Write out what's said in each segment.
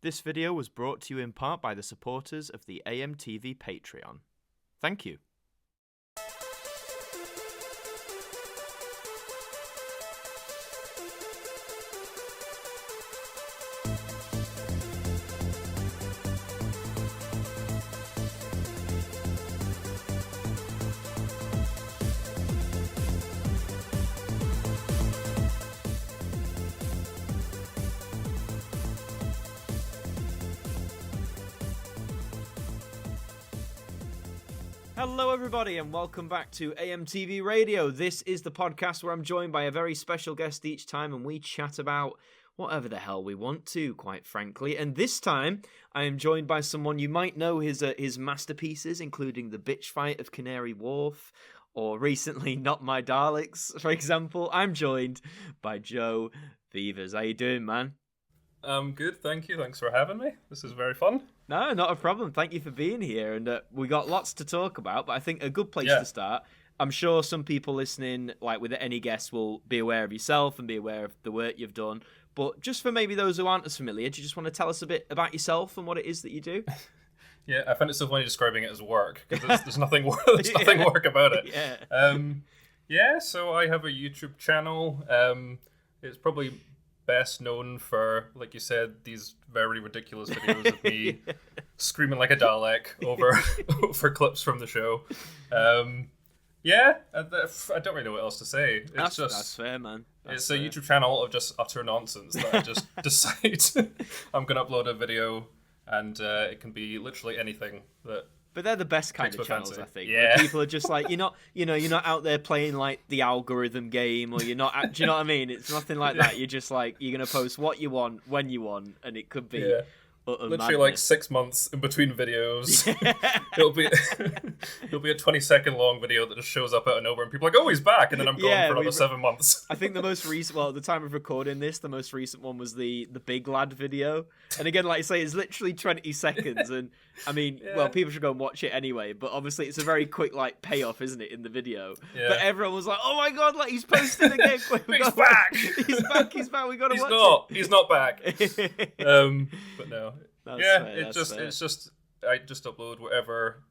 This video was brought to you in part by the supporters of the AMTV Patreon. Thank you. Hello everybody and welcome back to AMTV Radio. This is the podcast where I'm joined by a very special guest each time and we chat about whatever the hell we want to, quite frankly. And this time I am joined by someone you might know his masterpieces, including the bitch fight of Canary, Wharf, or recently Not My Daleks, for example. I'm joined by Joe Vevers. How you doing, man? I'm good, thank you. Thanks for having me. This is very fun. No, not a problem. Thank you for being here. And we got lots to talk about, but I think a good place to start, I'm sure some people listening, like with any guest, will be aware of yourself and be aware of the work you've done. But just for maybe those who aren't as familiar, do you just want to tell us a bit about yourself and what it is that you do? Yeah, I find it so funny describing it as work, because there's nothing work about it. So I have a YouTube channel. It's probably best known for, like you said, these very ridiculous videos of me screaming like a Dalek over clips from the show. I don't really know what else to say. That's fair, man. It's a YouTube channel of just utter nonsense that I just decide I'm going to upload a video, and it can be literally anything that. But they're the best kind of channels, I think. Yeah. Where people are just like, you're not out there playing like the algorithm game, or you're not. Do you know what I mean? It's nothing like that. You're just like, you're gonna post what you want when you want, and it could be literally madness. like 6 months in between videos. it'll be a 20-second long video that just shows up out of nowhere, and people are like, oh, he's back, and then I'm gone for another 7 months. I think the most recent, at the time of recording this, the most recent one was the big lad video, and again, like I say, it's literally 20 seconds, and I mean, people should go and watch it anyway, but obviously it's a very quick like payoff, isn't it, in the video? Yeah. But everyone was like, oh my god, like he's posted again. He's back. He's back. We got to watch it. He's not back. But no. That's fair, it's just I just upload whatever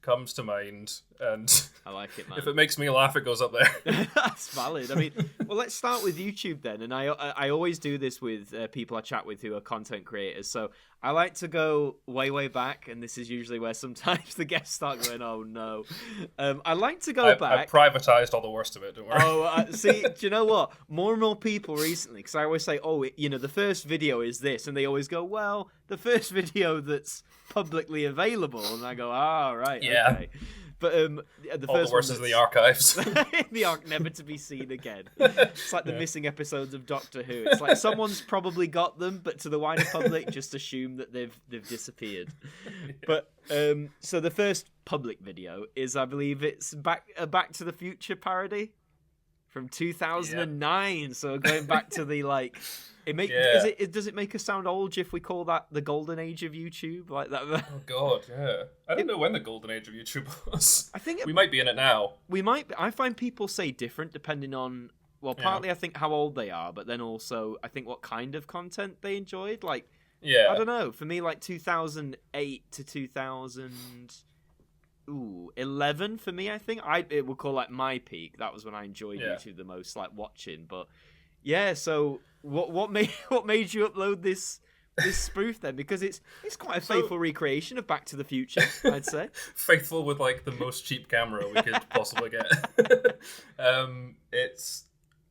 comes to mind, and I like it, man. If it makes me laugh, it goes up there. That's valid. I mean, well, let's start with YouTube then. And I always do this with people I chat with who are content creators. So I like to go way back, and this is usually where sometimes the guests start going, oh no. I like to go back. I privatized all the worst of it, don't worry. Oh, see, do you know what? More and more people recently, because I always say, the first video is this, and they always go, well, the first video that's publicly available, and I go, right, okay. But the all first the worst is in the archives. The arc never to be seen again. It's like the missing episodes of Doctor Who. It's like someone's probably got them, but to the wider public, just assume that they've disappeared. But so the first public video is, I believe, it's a Back to the Future parody from 2009. So going back to the like. Does it make us sound old if we call that the golden age of YouTube, like that? Oh god, yeah. I don't know when the golden age of YouTube was. I think we might be in it now. We might. I find people say different depending on, partly I think how old they are, but then also I think what kind of content they enjoyed. Like, I don't know. For me, like 2008 to 2011 for me, I think it would call like my peak. That was when I enjoyed YouTube the most, like watching. But yeah, so. What made you upload this spoof then? Because it's quite a faithful recreation of Back to the Future, I'd say. Faithful with like the most cheap camera we could possibly get. It's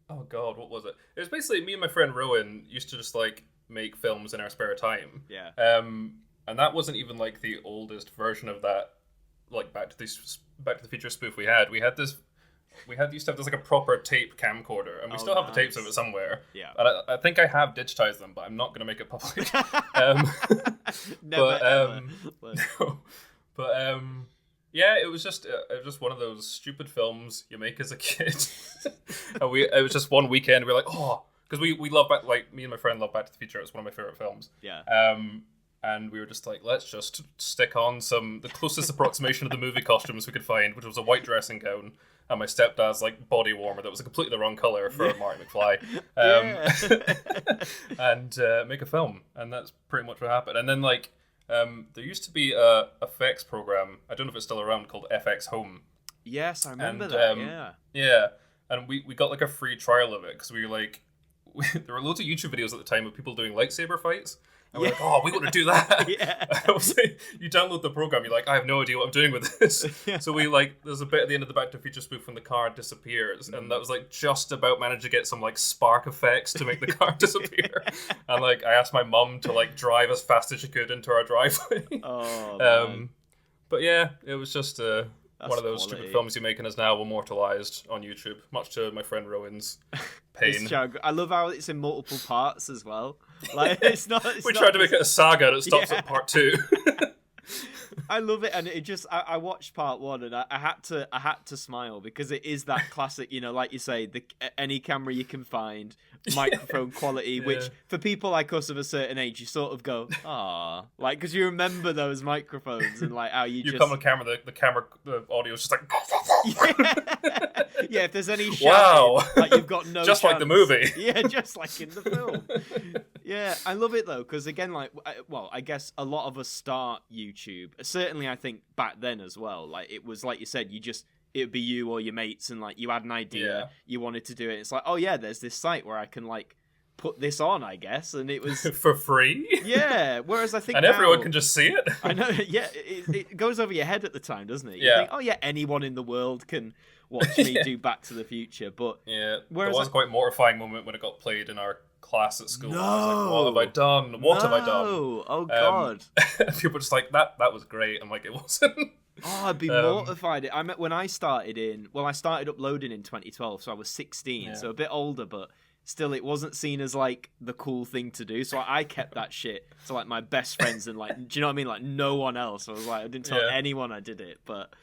what was it? It was basically me and my friend Rowan used to just like make films in our spare time. Yeah. And that wasn't even like the oldest version of that, like Back to the Future spoof we had. We used to have this like a proper tape camcorder, and we still have the tapes of it somewhere. Yeah. And I think I have digitized them, but I'm not going to make it public. It was just one of those stupid films you make as a kid. And it was just one weekend we were like, because we love me and my friend love Back to the Future. It's one of my favorite films. Yeah. And we were just like, let's just stick on the closest approximation of the movie costumes we could find, which was a white dressing gown and my stepdad's like body warmer that was completely the wrong color for Marty McFly, and make a film, and that's pretty much what happened. And then like there used to be a FX program, I don't know if it's still around, called FX Home. Yes, I remember that. Yeah, and we got like a free trial of it because we were like, there were loads of YouTube videos at the time of people doing lightsaber fights. And we're like, oh, we got to do that. I was like, you download the program, you're like, I have no idea what I'm doing with this. So we like, there's a bit at the end of the Back to the Future spoof when the car disappears, and that was like just about managed to get some like spark effects to make the car disappear. And like, I asked my mum to like drive as fast as she could into our driveway. But yeah, it was just one of those stupid films you make and is now immortalized on YouTube, much to my friend Rowan's pain. I love how it's in multiple parts as well. Like it's not. We tried to make it a saga that stops at part 2. I love it, and it just. I watched part 1, and I had to smile because it is that classic. You know, like you say, any camera you can find, microphone quality, which for people like us of a certain age, you sort of go, ah, like because you remember those microphones and like how you just come on camera, the audio is just like. Yeah, if there's any shouting, like you've got no just chance. Like the movie. Yeah, just like in the film. Yeah, I love it though, because again, like, well, I guess a lot of us start YouTube. Certainly, I think back then as well. Like it was like you said, it would be you or your mates, and like you had an idea, you wanted to do it. It's like, oh yeah, there's this site where I can like put this on, I guess, and it was for free. Yeah, whereas I think and everyone can just see it. I know. Yeah, it goes over your head at the time, doesn't it? You think, oh yeah, anyone in the world can watch me do Back to the Future, but there was a quite mortifying moment when it got played in our class at school. No, I was like, what have I done? What have I done? Oh god! People were just like, that was great. I'm like, it wasn't. Oh, I'd be mortified. I met when I started uploading in 2012, so I was 16, so a bit older, but still, it wasn't seen as like the cool thing to do. So I kept that shit to like my best friends and like, do you know what I mean? Like no one else. I was like, I didn't tell anyone I did it, but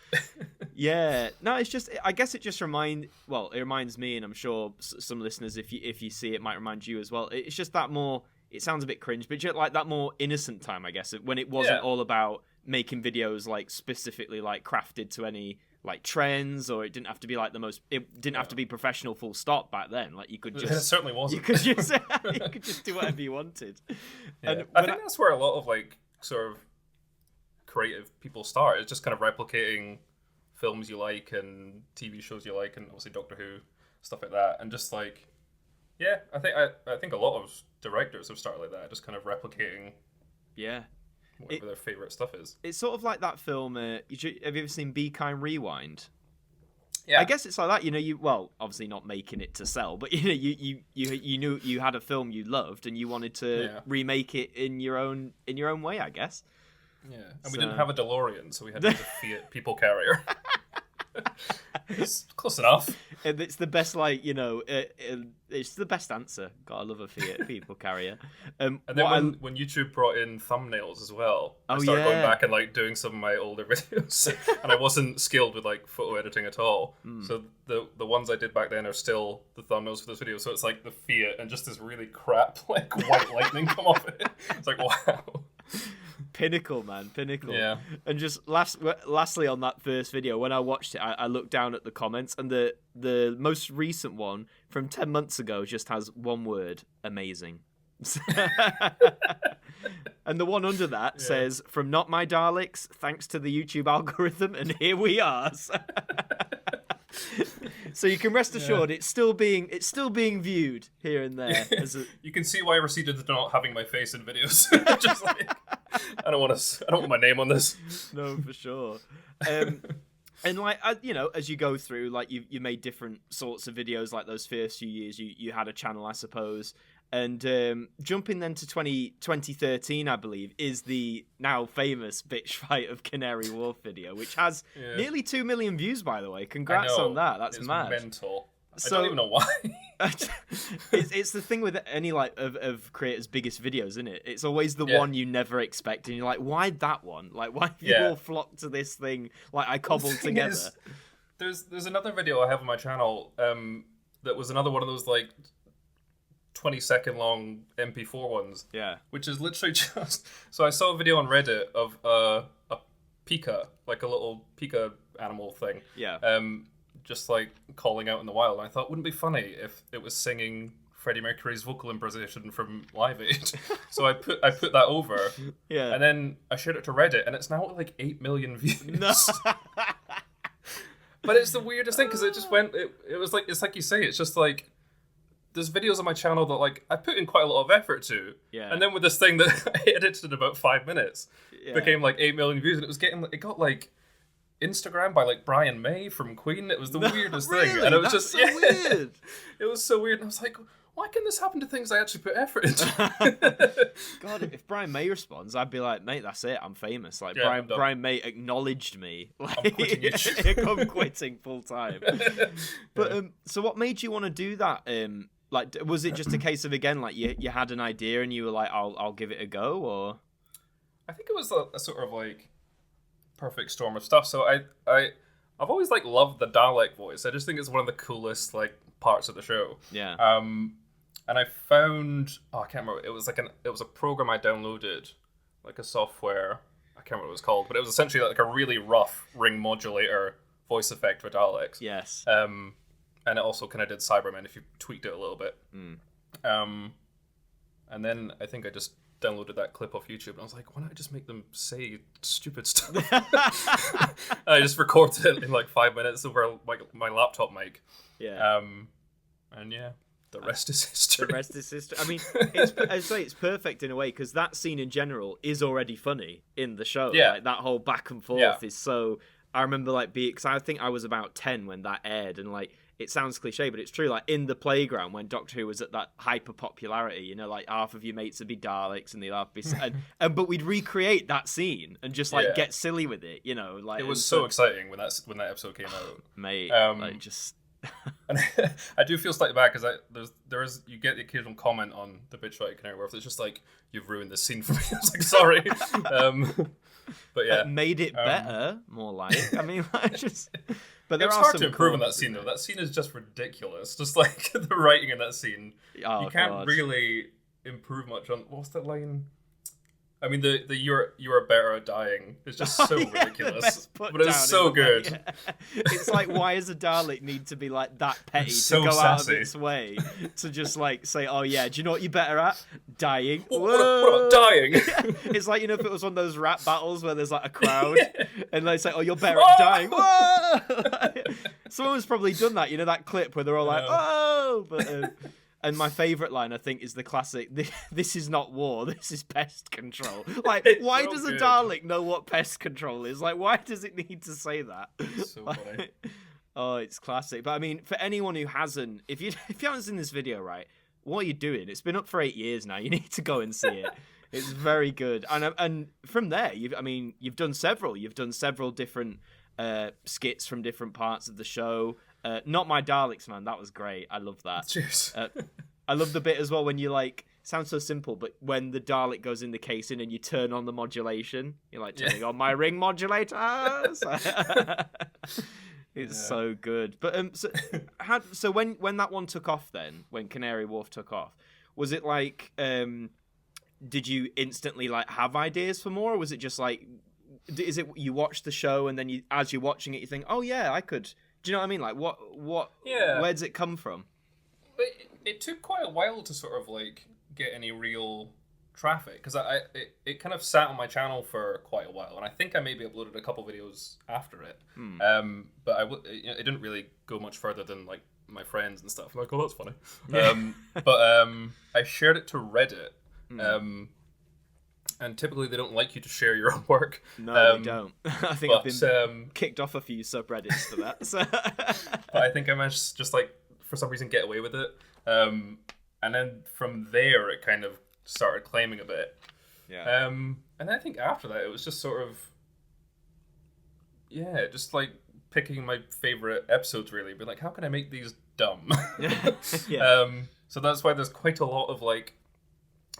yeah, no, it's just, I guess it just it reminds me, and I'm sure some listeners, if you see it, might remind you as well. It's just that more. It sounds a bit cringe, but just like that more innocent time, I guess, when it wasn't all about making videos like specifically like crafted to any like trends, or it didn't have to be like it didn't have to be professional full stop back then. Like you could just, it certainly wasn't. You could just do whatever you wanted. And I think that's where a lot of like sort of creative people start. It's just kind of replicating films you like and TV shows you like, and obviously Doctor Who, stuff like that, and just like, I think a lot of directors have started like that, just kind of replicating whatever their favourite stuff is. It's sort of like that film, have you ever seen Be Kind Rewind? Yeah. I guess it's like that, you know, obviously not making it to sell, but you know, you knew you had a film you loved and you wanted to remake it in your own way, I guess. Yeah. And we didn't have a DeLorean, so we had to use a Fiat people carrier. It's close enough. And it's the best, like, you know, it's the best answer. Gotta love a Fiat people carrier. And then when YouTube brought in thumbnails as well, I started going back and like doing some of my older videos, and I wasn't skilled with like photo editing at all. So the ones I did back then are still the thumbnails for this video. So it's like the Fiat and just this really crap like white lightning come off it. It's like, wow. Pinnacle, man, pinnacle. Yeah. And just lastly on that first video, when I watched it, I looked down at the comments, and the most recent one from 10 months ago just has one word: amazing. And the one under that says, "From not my Daleks, thanks to the YouTube algorithm, and here we are." So you can rest assured it's still being viewed here and there. You can see why I receded to not having my face in videos. Just like, I don't want my name on this. No, for sure. And like, you know, as you go through, like you made different sorts of videos. Like those first few years, you had a channel, I suppose. And jumping then to 2013, I believe, is the now famous bitch fight of Canary Wharf video, which has nearly 2 million views, by the way. Congrats on that. That's mad. Mental. I don't even know why. It's the thing with any like of creators' biggest videos, isn't it? It's always the one you never expect, and you're like, why that one? Like, why you all flock to this thing like I cobbled together? There's another video I have on my channel that was another one of those like 20-second long MP4 ones. Yeah. Which is literally just... So I saw a video on Reddit of a pika, like a little pika animal thing. Yeah. just like calling out in the wild. And I thought, wouldn't it be funny if it was singing Freddie Mercury's vocal impersonation from Live Aid? So I put that over, and then I shared it to Reddit, and it's now at like 8 million views. No. But it's the weirdest thing because it just went. It was like, it's like you say, it's just like there's videos on my channel that like I put in quite a lot of effort to, and then with this thing that I edited in about 5 minutes, became like 8 million views, and it got like Instagram by like Brian May from Queen. It was the weirdest thing, and it was just so weird. It was so weird, and I was like, why can this happen to things I actually put effort into? God, if Brian May responds, I'd be like, mate, that's it, I'm famous. Like Brian May acknowledged me. Like, I'm quitting YouTube. I'm quitting full time. But so what made you want to do that? Like, was it just a case of, again, like you had an idea and you were like, I'll give it a go, or? I think it was a sort of like perfect storm of stuff. So I've always like loved the Dalek voice. I just think it's one of the coolest like parts of the show. Yeah. And I found I can't remember. It was a program I downloaded, like a software. I can't remember what it was called, but it was essentially like a really rough ring modulator voice effect for Daleks. Yes. And it also kind of did Cybermen if you tweaked it a little bit. And then I think I just downloaded that clip off YouTube and I was like, why don't I just make them say stupid stuff? I just recorded it in like 5 minutes over my laptop mic. Yeah. And yeah, the rest is history. The rest is history. I mean, it's perfect in a way because that scene in general is already funny in the show. Yeah. Like, that whole back and forth is so. I remember like because I think I was about 10 when that aired, and like it sounds cliche, but it's true. Like in the playground when Doctor Who was at that hyper popularity, you know, like half of your mates would be Daleks and the other be, but we'd recreate that scene and just like get silly with it, you know. Like it was so exciting when that episode came out, mate. Like just. And I do feel slightly bad because you get the occasional comment on the bitch fight at Canary Wharf that's just like, you've ruined this scene for me. I was like, sorry. But yeah, made it better, more like. I mean, like, just. But there it's hard to improve on that scene though. That scene is just ridiculous. Just like the writing in that scene, you can't really improve much on. What's that line? I mean, the you are better at dying is just so ridiculous, but it's so good. Yeah. It's like, why does a Dalek need to be like that petty so to go sassy. Out of its way to just like say, oh yeah, do you know what you're better at? Dying. What about dying? It's like, you know, if it was one of those rap battles where there's like a crowd and they say, oh, you're better at dying. Someone's probably done that, you know, that clip where they're all like, oh, but. And my favourite line, I think, is the classic, this is not war, this is pest control. Like, why does a Dalek know what pest control is? Like, why does it need to say that? It's so funny. Oh, it's classic. But I mean, for anyone who hasn't, if you haven't seen this video, right, what are you doing? It's been up for 8 years now. You need to go and see it. It's very good. And from there, you've done several. You've done several different skits from different parts of the show. Not My Daleks, man. That was great. I love that. Cheers. I love the bit as well when you like, sounds so simple, but when the Dalek goes in the casing and you turn on the modulation, you're like turning on my ring modulators. It's so good. But so when that one took off, then when Canary Wharf took off, was it like did you instantly like have ideas for more, or was it just like, is it you watch the show and then as you're watching it you think, oh yeah, I could. Do you know what I mean? Like, what? Yeah. Where does it come from? But it took quite a while to sort of like get any real traffic because it kind of sat on my channel for quite a while, and I think I maybe uploaded a couple videos after it. But it didn't really go much further than like my friends and stuff. I'm like, oh, that's funny. But I shared it to Reddit. And typically they don't like you to share your own work. No, they don't. I think I've been kicked off a few subreddits for that. So. But I think I managed to just like, for some reason, get away with it. And then from there, it kind of started claiming a bit. Yeah. And then I think after that, it was just sort of, just like picking my favorite episodes, really. But like, how can I make these dumb? Yeah. So that's why there's quite a lot of like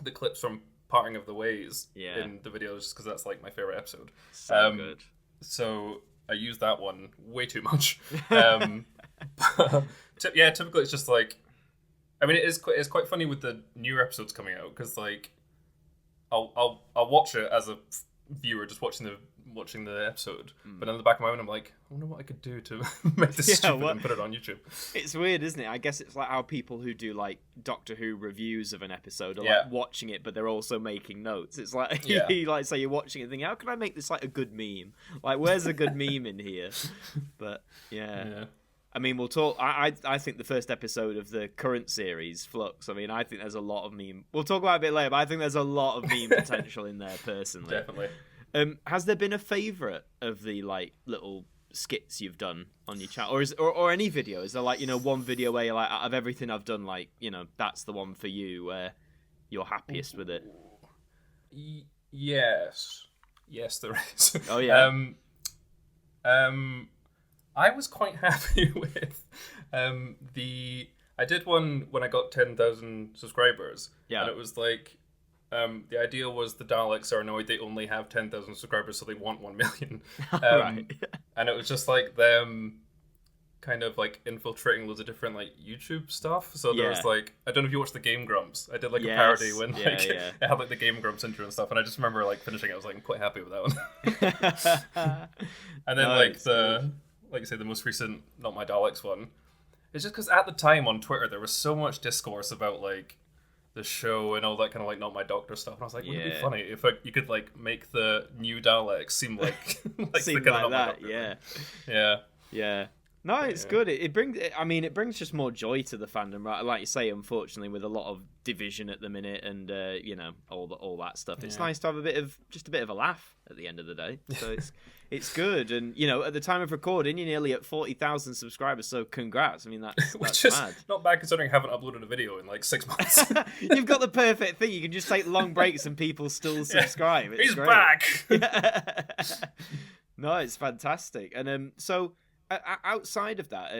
the clips from Parting of the Ways in the videos, just because that's like my favorite episode. So good. So I use that one way too much. Typically it's just like, I mean, it's quite funny with the newer episodes coming out because like I'll watch it as a viewer just watching the watching the episode. But in the back of my mind, I'm like, I wonder what I could do to make this stupid and put it on YouTube. It's weird, isn't it? I guess it's like how people who do like Doctor Who reviews of an episode are like watching it, but they're also making notes. It's like you like say you're watching it, thinking, how can I make this like a good meme? Like, where's a good meme in here? But yeah. I mean, we'll talk. I think the first episode of the current series, Flux. I mean, I think there's a lot of meme. We'll talk about it a bit later, but I think there's a lot of meme potential in there, personally. Definitely. Has there been a favourite of the like little skits you've done on your channel, or any video? Is there like one video where you're like, out of everything I've done, like that's the one for you where you're happiest with it? Yes, there is. Oh yeah. I was quite happy with I did one when I got 10,000 subscribers. Yeah. And it was like, the idea was the Daleks are annoyed they only have 10,000 subscribers, so they want 1 million. Right. And it was just like them kind of like infiltrating loads of different like YouTube stuff. So there was like, I don't know if you watched the Game Grumps. I did like a parody when it had like the Game Grumps intro and stuff, and I just remember like finishing it. I was like, I'm quite happy with that one. And then like you say, the most recent Not My Daleks one, it's just because at the time on Twitter there was so much discourse about like the show and all that kind of like Not My Doctor stuff, and I was like, wouldn't it be funny if you could like make the new Daleks seem like seem like that? Yeah. No, it's good. It brings just more joy to the fandom, right? Like you say, unfortunately, with a lot of division at the minute and all that stuff, it's nice to have a bit of a laugh at the end of the day. So it's good. And at the time of recording, you're nearly at 40,000 subscribers. So congrats. I mean, that's which is mad. Not bad considering I haven't uploaded a video in like 6 months. You've got the perfect thing. You can just take long breaks and people still subscribe. It's He's great. Back. No, it's fantastic. And so. Outside of that,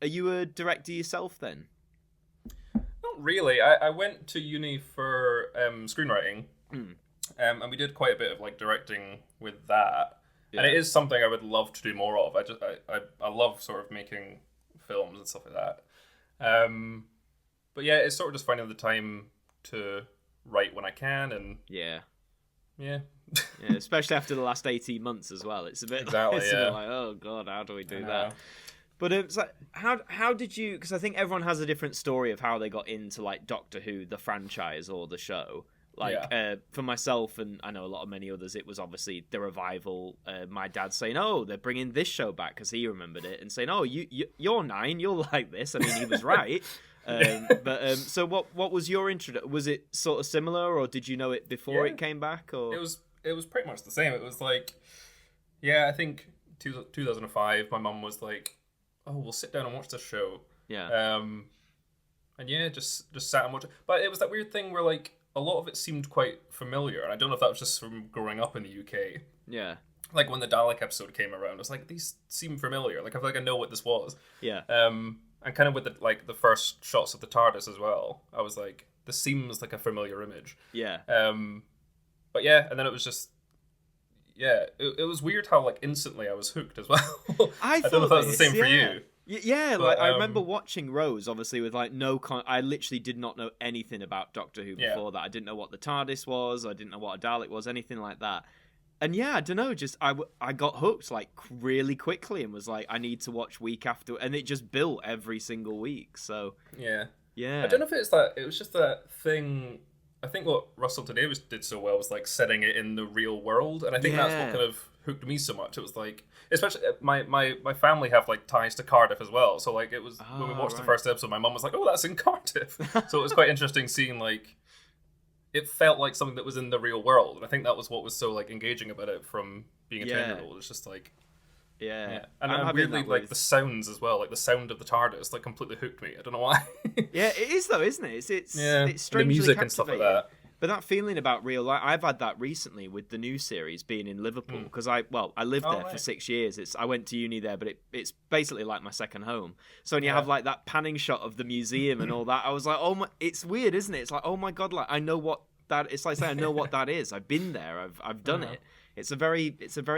are you a director yourself then? Not really. I went to uni for screenwriting, and we did quite a bit of like directing with that. Yeah. And it is something I would love to do more of. I love sort of making films and stuff like that. But yeah, it's sort of just finding the time to write when I can, and yeah. Especially after the last 18 months as well. It's a bit, a bit like, oh god, how do we do that? But it's like, how did you? Because I think everyone has a different story of how they got into like Doctor Who, the franchise or the show. Like for myself, and I know many others, it was obviously the revival. My dad saying, "Oh, they're bringing this show back," because he remembered it, and saying, "Oh, you're 9, you'll like this." I mean, he was right. So what was your intro? Was it sort of similar, or did you know it before it came back? Or it was pretty much the same. It was like, I think 2005. My mum was like, "Oh, we'll sit down and watch this show." Yeah. And just sat and watched it. But it was that weird thing where like a lot of it seemed quite familiar, and I don't know if that was just from growing up in the UK. Yeah. Like when the Dalek episode came around, I was like, these seem familiar. Like I feel like I know what this was. Yeah. And kind of with the first shots of the TARDIS as well, I was like, this seems like a familiar image. Yeah. But yeah, and then it was just, it was weird how like instantly I was hooked as well. I don't know if that was the same for you. Yeah, but, like I remember watching Rose, obviously with like I literally did not know anything about Doctor Who before that. I didn't know what the TARDIS was. I didn't know what a Dalek was, anything like that. And I don't know, just I got hooked like really quickly and was like, I need to watch week after, and it just built every single week. So yeah. I don't know if it's that. It was just that thing. I think what Russell T Davies did so well was like setting it in the real world, and I think that's what kind of hooked me so much. It was like, especially my family have like ties to Cardiff as well, so like it was when we watched the first episode, my mum was like, "Oh, that's in Cardiff," so it was quite interesting seeing like. It felt like something that was in the real world, and I think that was what was so like engaging about it from being a 10-year-old. It's just like, and weirdly like the sounds as well, like the sound of the TARDIS, like completely hooked me. I don't know why. Yeah, it is though, isn't it? It's strangely the music and stuff like that. But that feeling about real life, I've had that recently with the new series being in Liverpool, because I lived there for 6 years. I went to uni there, but it's basically like my second home. So when you have like that panning shot of the museum and all that, I was like, oh my, it's weird, isn't it? It's like, oh my god, like I know what that. It's like saying I know what that is. I've been there. I've done it. It's a very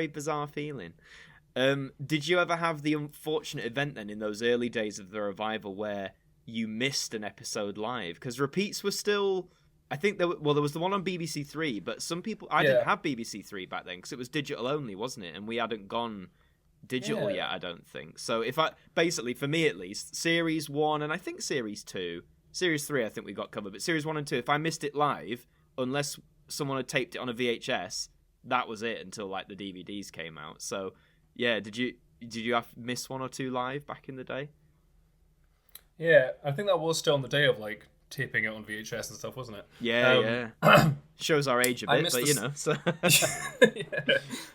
bizarre feeling. Did you ever have the unfortunate event then in those early days of the revival where you missed an episode live? Because repeats were still I think there was the one on BBC Three, but some people I didn't have BBC Three back then because it was digital only, wasn't it? And we hadn't gone digital yet, I don't think. So if I basically, for me at least, Series 1 and I think Series 2, Series 3 I think we got covered, but Series 1 and 2, if I missed it live, unless someone had taped it on a VHS, that was it until like the DVDs came out. So yeah, did you miss one or two live back in the day? Yeah, I think that was still on the day of like taping it on VHS and stuff, wasn't it? Yeah. Shows our age a bit, but you know. So.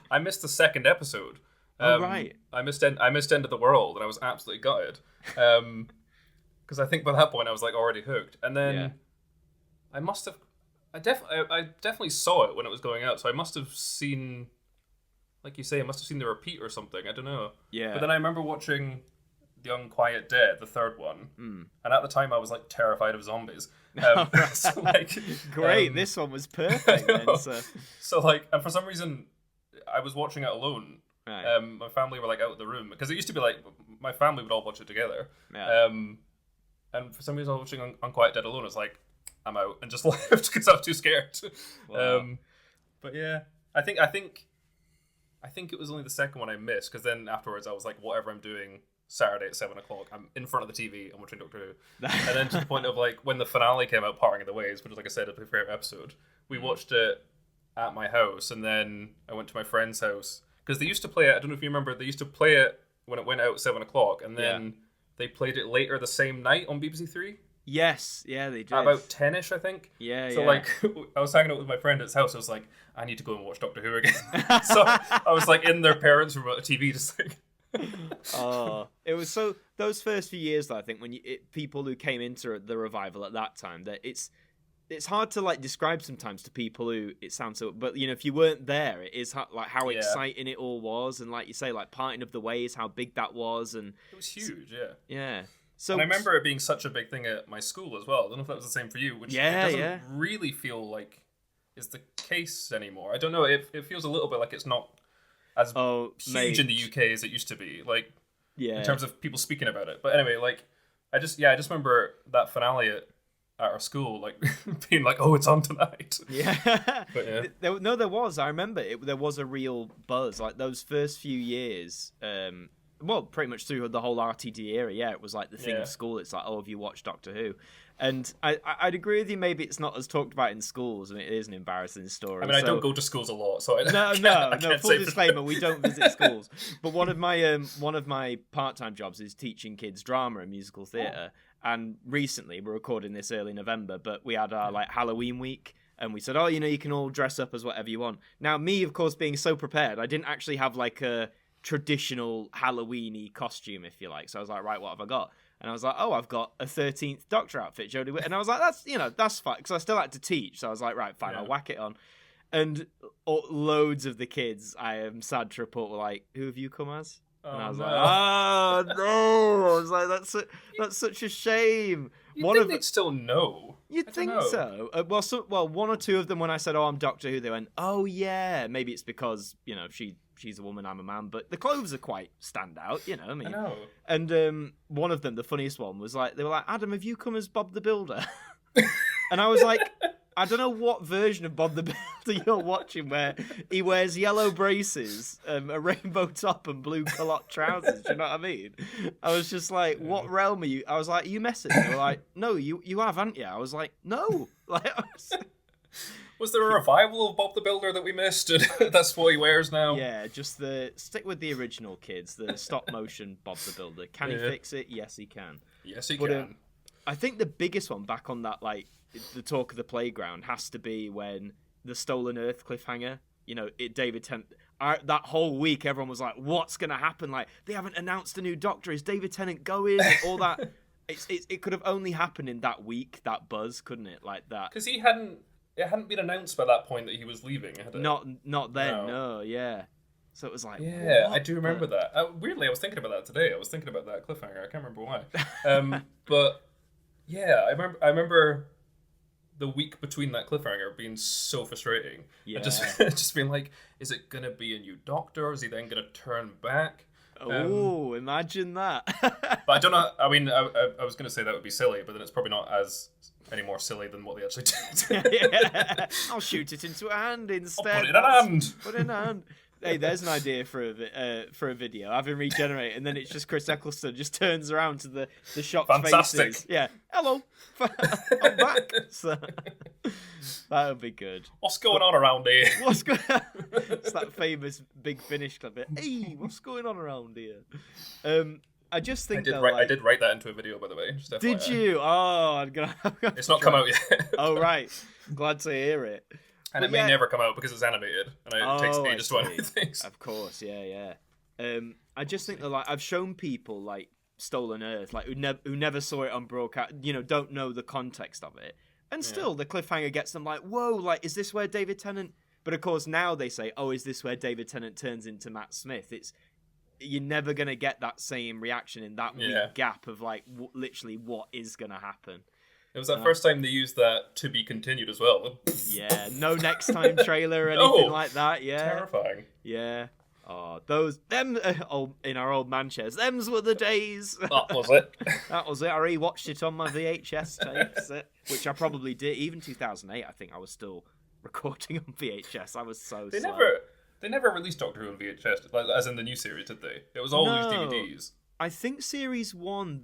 I missed the second episode. Right. I missed End of the World, and I was absolutely gutted. Because I think by that point I was like already hooked, and then I definitely saw it when it was going out, so I must have seen, like you say, I must have seen the repeat or something. I don't know. Yeah. But then I remember watching The Unquiet Dead, the third one, and at the time I was like terrified of zombies. So, like, great, this one was perfect. Then, so like, and for some reason, I was watching it alone. Right. My family were like out of the room because it used to be like my family would all watch it together. Yeah. And for some reason, I was watching Unquiet Dead alone. It's like I'm out and just left because I was too scared. Wow. But yeah, I think it was only the second one I missed because then afterwards I was like, whatever I'm doing Saturday at 7 o'clock, I'm in front of the TV and watching Doctor Who. And then to the point of like when the finale came out, Parting of the Ways, which was like I said, a favorite episode. We watched it at my house, and then I went to my friend's house because they used to play it. I don't know if you remember. They used to play it when it went out at 7 o'clock, and then they played it later the same night on BBC Three. Yes, yeah, they did. About 10ish, I think. Yeah, so like, I was hanging out with my friend at his house. I was like, I need to go and watch Doctor Who again. So I was like in their parents' room at the TV, just like. Oh, it was so those first few years though, I think when people who came into the revival at that time, that it's hard to like describe sometimes to people who it sounds so, but you know, if you weren't there, it is like how exciting it all was, and like you say, like Parting of the Ways, how big that was, and it was huge. Yeah. So and I remember it being such a big thing at my school as well. I don't know if that was the same for you, which doesn't really feel like is the case anymore. I don't know. It feels a little bit like it's not as huge in the UK as it used to be, like in terms of people speaking about it. But anyway, like I just remember that finale at our school, like being like, "Oh, it's on tonight." Yeah, but there was. I remember there was a real buzz. Like those first few years, well, pretty much through the whole RTD era. Yeah, it was like the thing of school. It's like, oh, have you watched Doctor Who? And I'd agree with you. Maybe it's not as talked about in schools, and it is an embarrassing story. I mean, I don't go to schools a lot, so no. Full disclaimer: we don't visit schools. But one of my part-time jobs is teaching kids drama and musical theatre. And recently, we're recording this early November, but we had our like Halloween week, and we said, oh, you know, you can all dress up as whatever you want. Now, me, of course, being so prepared, I didn't actually have like a traditional Halloween-y costume, if you like. So I was like, right, what have I got? And I was like, oh, I've got a 13th Doctor outfit, Jodie Whittaker. And I was like, that's fine, because I still had to teach. So I was like, right, fine, I'll whack it on. And loads of the kids, I am sad to report, were like, who have you come as? And I was like, oh, no. I was like, that's such a shame. You'd think they'd still know. You'd think so. Well, one or two of them, when I said, oh, I'm Doctor Who, they went, oh, yeah. Maybe it's because, you know, she's a woman, I'm a man, but the clothes are quite stand out, you know. I mean, I know. And one of them, the funniest one, was like, they were like, Adam, have you come as Bob the Builder? And I was like, I don't know what version of Bob the Builder you're watching, where he wears yellow braces, a rainbow top, and blue culotte trousers. Do you know what I mean? I was just like, what realm are you? I was like, are you messing? They were like, no, you have, haven't you? I was like, no. Like, was there a revival of Bob the Builder that we missed? That's what he wears now. Yeah, just stick with the original, kids. The stop motion Bob the Builder. Can he fix it? Yes, he can. Yes, he can. I think the biggest one back on that, like, the talk of the playground, has to be when the Stolen Earth cliffhanger, you know, David Tennant, that whole week everyone was like, what's going to happen? Like, they haven't announced a new Doctor. Is David Tennant going? All that. It could have only happened in that week, that buzz, couldn't it? Like that. Because it hadn't been announced by that point that he was leaving, had it? Not then, no, yeah. So it was like, yeah, I do remember that. Weirdly, I was thinking about that today. I was thinking about that cliffhanger. I can't remember why. But yeah, I remember the week between that cliffhanger being so frustrating. Yeah. And just being like, is it going to be a new Doctor? Is he then going to turn back? Imagine that. But I don't know. I mean, I was going to say that would be silly, but then it's probably not as any more silly than what they actually did. Yeah. I'll shoot it into a hand instead. I'll put it in a hand. Put it in a hand. Hey, there's an idea for a video. Have him regenerate, and then it's just Chris Eccleston just turns around to the shocked Fantastic. faces. Yeah, hello, I'm back. So that would be good. What's going on around here? What's going on? It's that famous Big Finish clip. Hey, what's going on around here? I just think I did write that into a video, by the way. Just FYI. Did you? Oh, I'm gonna it's not come out yet. Oh right, glad to hear it. And it may never come out because it's animated, and it takes ages to animate things. Of course, yeah. I just think that I've shown people like Stolen Earth, like who never saw it on broadcast, don't know the context of it, and still the cliffhanger gets them like, whoa, like is this where David Tennant? But of course now they say, oh, is this where David Tennant turns into Matt Smith? You're never gonna get that same reaction in that week gap of like literally what is gonna happen. It was that first time they used that to be continued as well. Yeah, no next time trailer or anything like that. Yeah, terrifying. Yeah. Oh, them in our old man chairs. Them's were the days. That was it. That was it. I rewatched it on my VHS tapes, which I probably did. Even 2008, I think I was still recording on VHS. I was so. They never released Doctor Who on VHS, like as in the new series, did they? It was always DVDs. I think Series 1,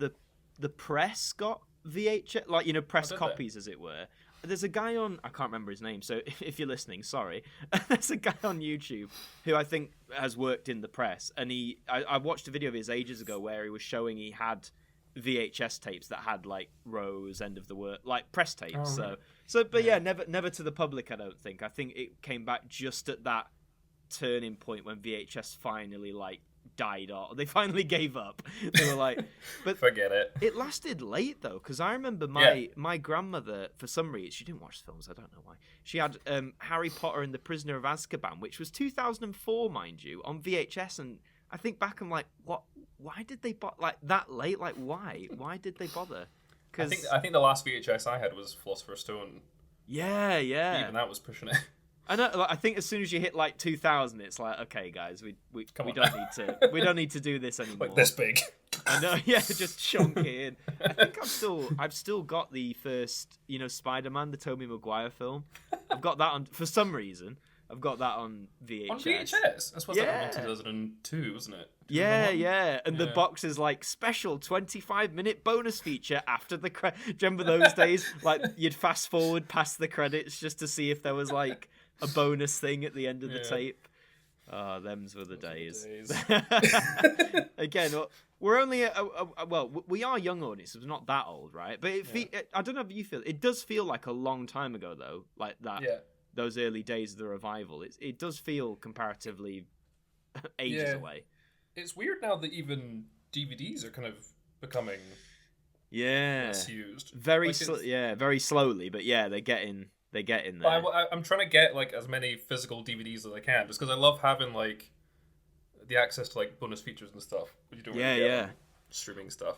the press got VHS, like press copies as it were. There's a guy on, I can't remember his name, so if you're listening, sorry. There's a guy on YouTube who I think has worked in the press, and I watched a video of his ages ago where he was showing he had VHS tapes that had like Rose, End of the World, like press tapes. But never to the public. I don't think. I think it came back just at that turning point when VHS finally like died off. They finally gave up. They were like, but forget it. It lasted late though, because I remember my grandmother, for some reason, she didn't watch films. I don't know why. She had Harry Potter and the Prisoner of Azkaban, which was 2004, mind you, on VHS. And I think back, I'm like, what? Why did they like that late? Like, why? Why did they bother? Because I think the last VHS I had was Philosopher's Stone. Yeah. Even that was pushing it. I know. Like, I think as soon as you hit like 2000, it's like, okay, guys, we don't need to do this anymore. Like this big. I know. Yeah, just chunk it in. I think I've still got the first, Spider-Man, the Tobey Maguire film. I've got that on for some reason. I've got that on VHS. On VHS? I suppose that was in 2002, wasn't it? Yeah. And the box is like special 25-minute bonus feature after the do you remember those days? Like you'd fast forward past the credits just to see if there was like a bonus thing at the end of the tape. Oh, them's were the days. Again, we're only we are young audiences, not that old, right? But I don't know if you feel it does feel like a long time ago though, like that. Yeah. Those early days of the revival, it does feel comparatively ages away. It's weird now that even DVDs are kind of becoming less used. Very slowly, but they're getting there. I'm trying to get like as many physical DVDs as I can, just because I love having like the access to like bonus features and stuff. But you don't really get streaming stuff.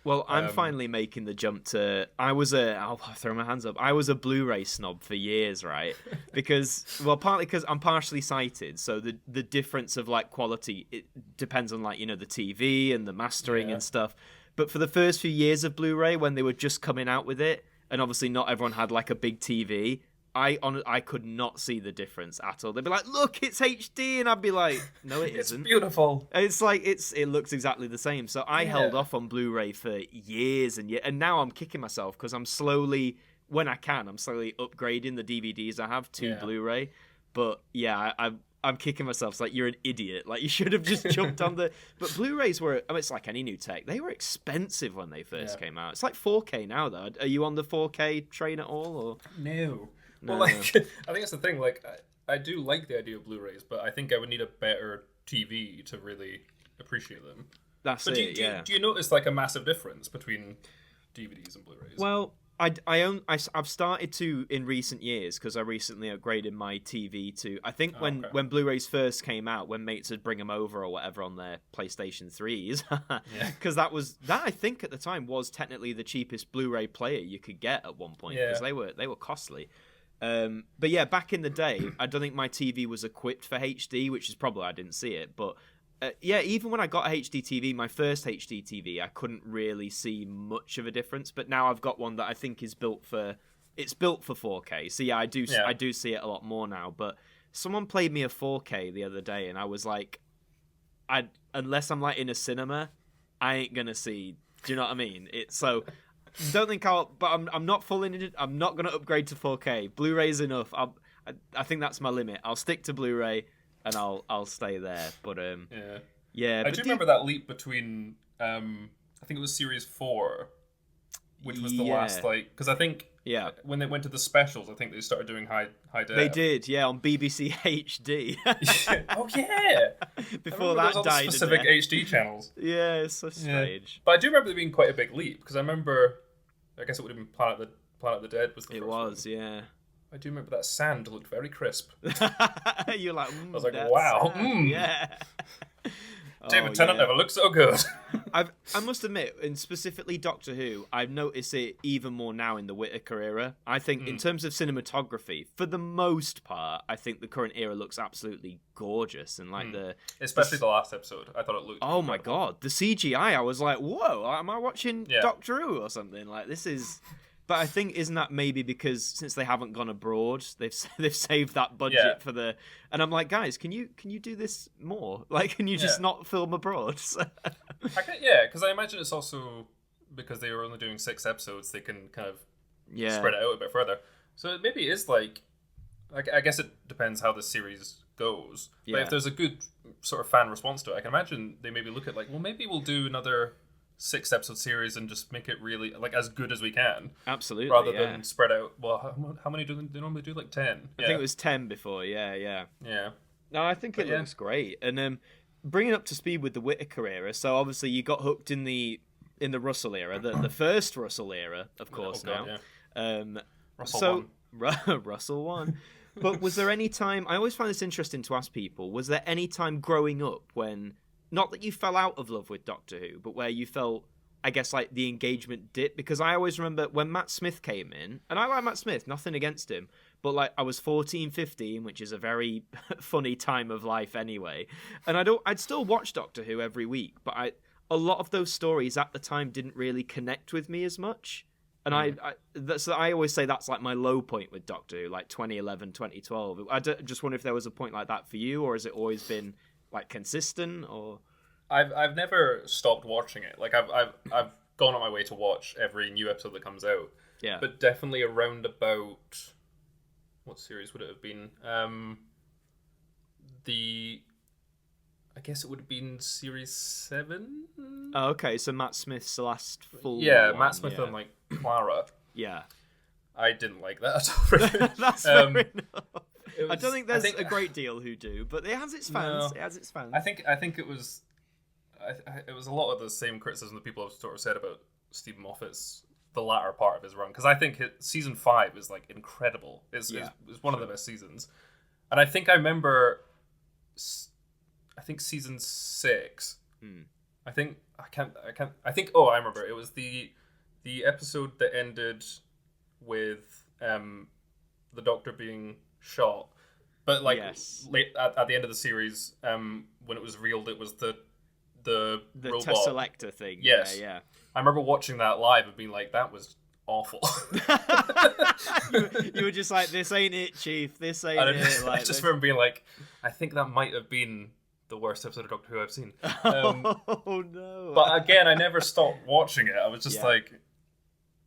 Well, I'm finally making the jump to. I'll throw my hands up. I was a Blu-ray snob for years, right? Partly because I'm partially sighted, so the difference of like quality it depends on like the TV and the mastering and stuff. But for the first few years of Blu-ray, when they were just coming out with it, and obviously not everyone had like a big TV, I could not see the difference at all. They'd be like, "Look, it's HD," and I'd be like, "No, it isn't. It's beautiful." It's like it looks exactly the same. So I held off on Blu-ray for years and years, and now I'm kicking myself because I'm slowly upgrading the DVDs I have to Blu-ray. But I'm kicking myself. It's like, you're an idiot. Like, you should have just jumped on the. But Blu-rays were. I mean, it's like any new tech. They were expensive when they first came out. It's like 4K now, though. Are you on the 4K train at all, or no? Well, like, I think that's the thing. Like, I do like the idea of Blu-rays, but I think I would need a better TV to really appreciate them. That's it. Do you notice like a massive difference between DVDs and Blu-rays? Well, I've started to in recent years because I recently upgraded my TV to. I think when Blu-rays first came out, when mates would bring them over or whatever on their PlayStation 3s, because that I think at the time was technically the cheapest Blu-ray player you could get at one point because they were costly. But back in the day, I don't think my TV was equipped for HD, which is probably I didn't see it, but even when I got a HD TV, my first HD TV, I couldn't really see much of a difference. But now I've got one that I think is built for 4K. So yeah, I do see it a lot more now. But someone played me a 4K the other day, and I was like, unless I'm like in a cinema, I ain't gonna see. Do you know what I mean? Don't think but I'm not fully in it. I'm not gonna upgrade to 4K. Blu-ray's enough. I think that's my limit. I'll stick to Blu-ray. And I'll stay there, but yeah. I do remember that leap between I think it was Series 4, which was the last because I think when they went to the specials, I think they started doing high def. They did, on BBC HD. Oh yeah, before that all died. The specific HD channels. Yeah, it's so strange. But I do remember there being quite a big leap because I remember, I guess it would have been Planet of the Dead was the first one. Yeah. I do remember that sand looked very crisp. You're like, I was like, wow. Yeah. David Tennant never looked so good. I must admit, and specifically Doctor Who, I've noticed it even more now in the Whittaker era. I think in terms of cinematography, for the most part, I think the current era looks absolutely gorgeous. And like especially the last episode. I thought it looked incredible. My God. The CGI, I was like, whoa, am I watching Doctor Who or something? Like, this is... But I think, isn't that maybe because since they haven't gone abroad, they've saved that budget for the... And I'm like, guys, can you do this more? Like, can you just not film abroad? Because I imagine it's also because they were only doing 6 episodes, they can kind of spread it out a bit further. So maybe it is like... I guess it depends how the series goes. But if there's a good sort of fan response to it, I can imagine they maybe look at like, well, maybe we'll do another 6-episode series and just make it really like as good as we can. Absolutely, rather than spread out. Well, how many do they normally do? Like 10. I think it was 10 before. Yeah. No, I think it looks great. And bringing up to speed with the Whittaker era. So obviously you got hooked in the Russell era, the first Russell era, of course. Russell won. Russell won. But was there any time? I always find this interesting to ask people. Was there any time growing up when? Not that you fell out of love with Doctor Who, but where you felt, I guess, like the engagement dipped. Because I always remember when Matt Smith came in, and I like Matt Smith, nothing against him, but like I was 14, 15, which is a very funny time of life anyway. And I'd still watch Doctor Who every week, but a lot of those stories at the time didn't really connect with me as much. And I always say that's like my low point with Doctor Who, like 2011, 2012. I just wonder if there was a point like that for you, or has it always been like consistent? Or I've never stopped watching it. Like I've gone on my way to watch every new episode that comes out. Yeah. But definitely around about what series would it have been? I guess it would have been Series 7. Oh, okay, so Matt Smith's last full one. Matt Smith and like Clara. Yeah. I didn't like that at all. That's fair enough. I don't think there's a great deal who do, but it has its fans. No, it has its fans. I think it was it was a lot of the same criticism that people have sort of said about Stephen Moffat's the latter part of his run, because I think season 5 is like incredible. It's one of the best seasons, and I think I remember. I think season 6. I think I can't. I think. Oh, I remember. It was the episode that ended with the Doctor being shot, but like late at the end of the series, when it was revealed it was the robot Tesselector thing. Yes. Yeah. I remember watching that live and being like, that was awful. you were just like, this ain't it, Chief. This ain't it. Like, I just remember being like, I think that might have been the worst episode of Doctor Who I've seen. Oh no! But again, I never stopped watching it. I was just like,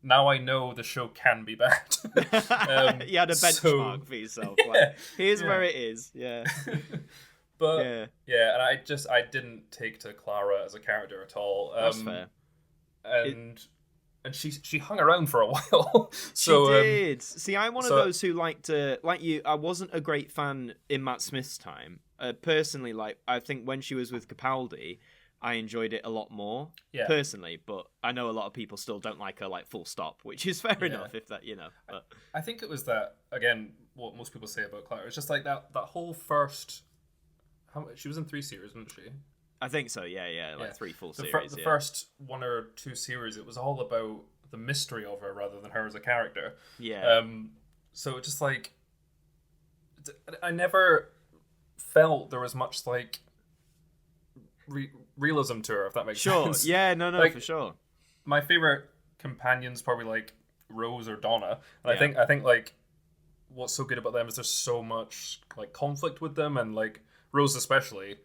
now I know the show can be bad. You had a benchmark for yourself. Like, here's where it is. Yeah. But and I didn't take to Clara as a character at all. That's fair. And she hung around for a while. So, she did. See, I'm one of those who like you. I wasn't a great fan in Matt Smith's time. Personally, like I think when she was with Capaldi, I enjoyed it a lot more. Yeah. Personally, but I know a lot of people still don't like her. Like full stop, which is fair enough. If that, But I think it was that again. What most people say about Clara, it's just like that whole first. She was in 3 series, wasn't she? I think so. Yeah. Like 3 full series. The first 1 or 2 series, it was all about the mystery of her rather than her as a character. Yeah. So just like, I never felt there was much like realism to her, if that makes sure. sense. Yeah, no, like, for sure. My favorite companion's probably like Rose or Donna, and I think like what's so good about them is there's so much like conflict with them, and like Rose especially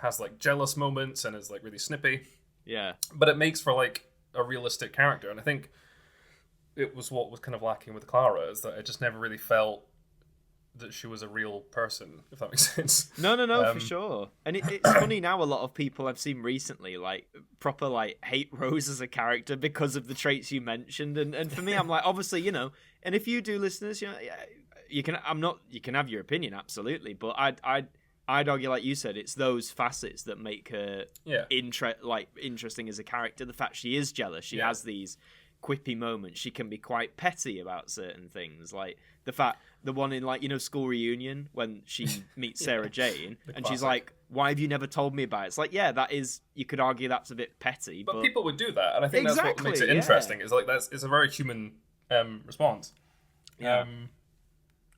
has like jealous moments and is like really snippy. Yeah, but it makes for like a realistic character, and I think it was what was kind of lacking with Clara, is that I just never really felt that she was a real person, if that makes sense. No, for sure. And it's funny now, a lot of people I've seen recently, like, proper, like, hate Rose as a character because of the traits you mentioned. And for me, I'm like, obviously, you know, and if you do, listeners, you know, you can have your opinion, absolutely, but I'd argue, like you said, it's those facets that make her interesting as a character. The fact she is jealous, she has these quippy moments, she can be quite petty about certain things, like the one in, like, you know, School Reunion when she meets Sarah Jane and she's like, why have you never told me about it? It's like, yeah, that is, you could argue that's a bit petty, but people would do that, and I think that's what makes it interesting, is like it's a very human response. I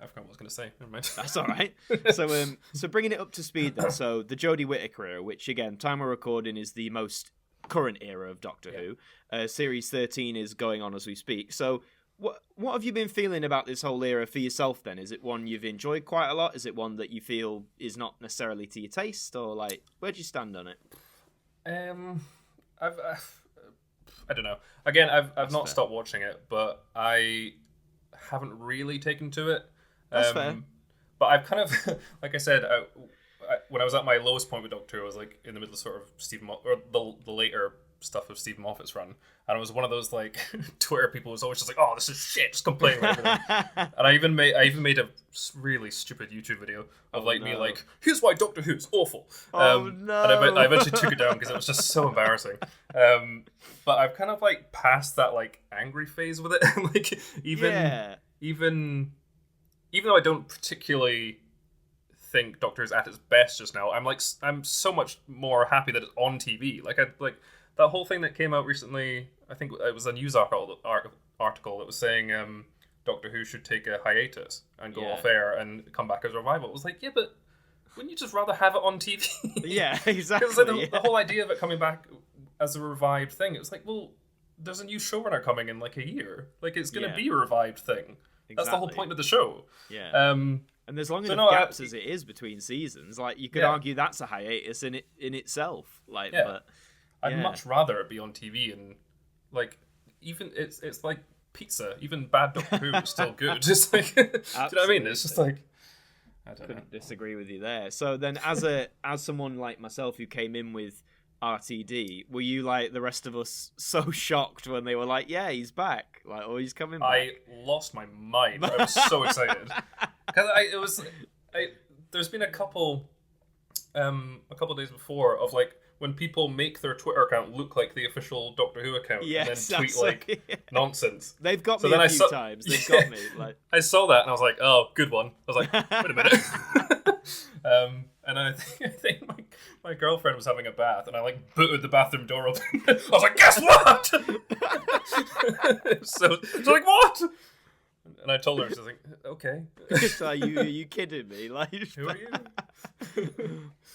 forgot what I was going to say. Never mind. That's all right. So bringing it up to speed then. So the Jodie Whittaker era, which again, time we're recording, is the most current era of Doctor Who. Series 13 is going on as we speak. So what have you been feeling about this whole era for yourself then? Is it one you've enjoyed quite a lot? Is it one that you feel is not necessarily to your taste? Or like, where do you stand on it? I don't know. Again, I've not stopped watching it, but I haven't really taken to it. That's fair. But I've kind of, like I said, when I was at my lowest point with Doctor Who, I was like in the middle of sort of the later stuff of Stephen Moffat's run, and it was one of those like Twitter people was always just like, "Oh, this is shit," just complaining about everything. And I even made a really stupid YouTube video of me like, "Here's why Doctor Who's awful." And I eventually took it down because it was just so embarrassing. But I've kind of like passed that like angry phase with it. Like even though I don't particularly think Doctor Who's at its best just now, I'm so much more happy that it's on TV. Like that whole thing that came out recently, I think it was a news article that was saying Doctor Who should take a hiatus and go off air and come back as a revival. It was like, yeah, but wouldn't you just rather have it on TV? Yeah, exactly. Like the whole idea of it coming back as a revived thing, it was like, well, there's a new showrunner coming in like a year. Like, it's going to be a revived thing. Exactly. That's the whole point of the show. Yeah. And there's long enough gaps as it is between seasons. Like, you could argue that's a hiatus in itself. Like, but I'd much rather it be on TV, and like, even it's like pizza. Even bad Doctor Who is still good. Just like, do you know what I mean? It's just like, I couldn't disagree with you there. So then, as someone like myself who came in with RTD, were you like the rest of us so shocked when they were like, "Yeah, he's back," like, "Oh, he's coming back"? I lost my mind. I was so excited because there's been a couple days before of like when people make their Twitter account look like the official Doctor Who account and then tweet like nonsense. They've got me a few times. They've got me. Like, I saw that and I was like, "Oh, good one." I was like, "Wait a minute." And I think my girlfriend was having a bath, and I like booted the bathroom door open. I was like, "Guess what?" so like, "What?" And I told her, she's like, "Okay." Are you kidding me? Like, who are you?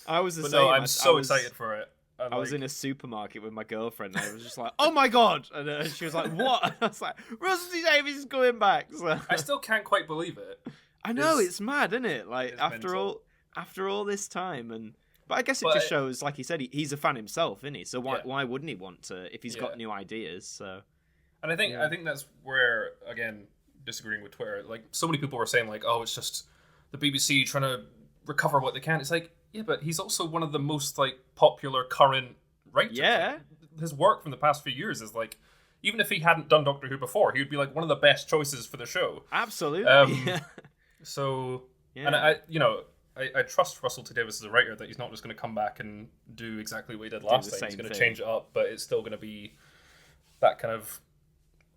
I was the but same. No, I'm so excited for it. I was in a supermarket with my girlfriend, and I was just like, "Oh my god!" And she was like, "What?" And I was like, "Russell T Davies is coming back." So, I still can't quite believe it. I know, it's mad, isn't it? Like, after all this time, but I guess it just shows, like he said, he's a fan himself, isn't he? So why wouldn't he want to if he's got new ideas? So, and I think that's where, again, disagreeing with Twitter, like so many people were saying like, "Oh, it's just the BBC trying to recover what they can." It's like, yeah, but he's also one of the most like popular current writers. Yeah, his work from the past few years is like, even if he hadn't done Doctor Who before, he would be like one of the best choices for the show. Absolutely. So, and I trust Russell T Davies as a writer that he's not just going to come back and do exactly what he did last time. He's going to change it up, but it's still going to be that kind of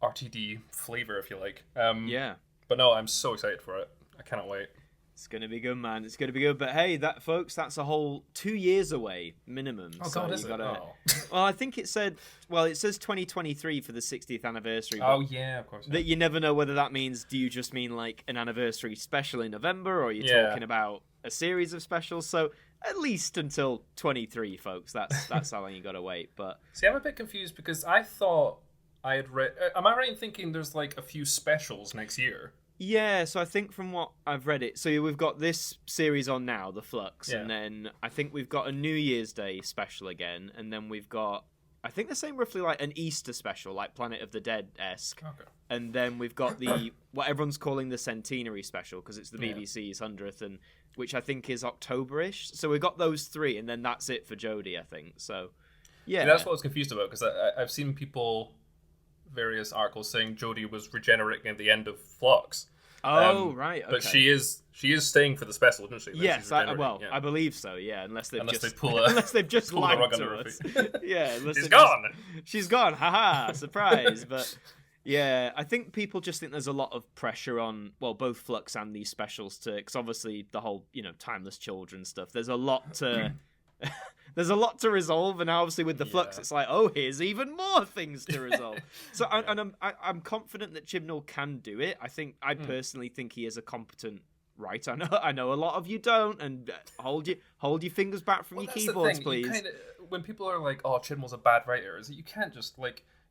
RTD flavor, if you like. But no, I'm so excited for it. I cannot wait. It's going to be good, man. It's going to be good. But hey, folks, that's a whole 2 years away minimum. Oh, so God, is it? Well, I think it says 2023 for the 60th anniversary. Oh, yeah, of course. Yeah. That you never know whether that means, do you just mean like an anniversary special in November, or are you talking about a series of specials. So at least until 23, folks. That's how long you got to wait. But see, I'm a bit confused because I thought I had read. Am I right in thinking there's like a few specials next year? Yeah, so I think from what I've read it, so we've got this series on now, The Flux, Yeah. and then I think we've got a New Year's Day special again, and then we've got, I think they're saying roughly like an Easter special, like Planet of the Dead-esque, Okay. and then we've got the what everyone's calling the Centenary special, because it's the BBC's 100th, and which I think is October-ish, so we've got those three, and then that's it for Jodie, I think, so, yeah. See, that's what I was confused about, because I've seen people... various articles saying Jodie was regenerating at the end of Flux. Oh, right. Okay. But she is staying for the special, isn't she? Like, yes, I believe so. Yeah, unless they've just pull lied the rug to under her us. feet. Yeah, she's gone. She's gone. Haha! Surprise. But yeah, I think people just think there's a lot of pressure on both Flux and these specials because obviously the whole timeless children stuff. There's a lot to. There's a lot to resolve, and obviously with the Flux, it's like, oh, here's even more things to resolve. So, I'm confident that Chibnall can do it. I personally think he is a competent writer. I know a lot of you don't, and hold your fingers back from your keyboards, please. When people are like, "Oh, Chibnall's a bad writer," is that you can't just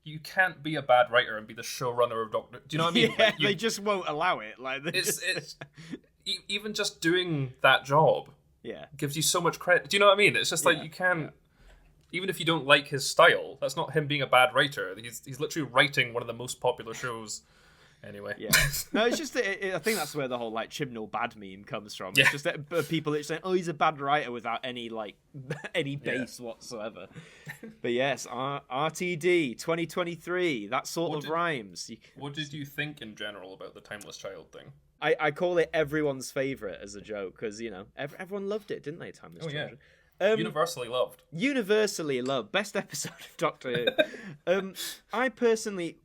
you can't be a bad writer and be the showrunner of Doctor. Do you know what I mean? Yeah, they just won't allow it. Like it's even just doing that job. Yeah, gives you so much credit. Do you know what I mean? It's just like you can't, even if you don't like his style, that's not him being a bad writer. He's literally writing one of the most popular shows. Anyway, yeah. No, it's just I think that's where the whole like Chibnall bad meme comes from. It's just that people that saying, "Oh, he's a bad writer" without any base whatsoever. But yes, RTD 2023. That sort of rhymes. What did you think in general about the Timeless Child thing? I call it everyone's favourite as a joke because everyone loved it, didn't they? Timeless Children. Universally loved. Universally loved. Best episode of Doctor Who. I personally,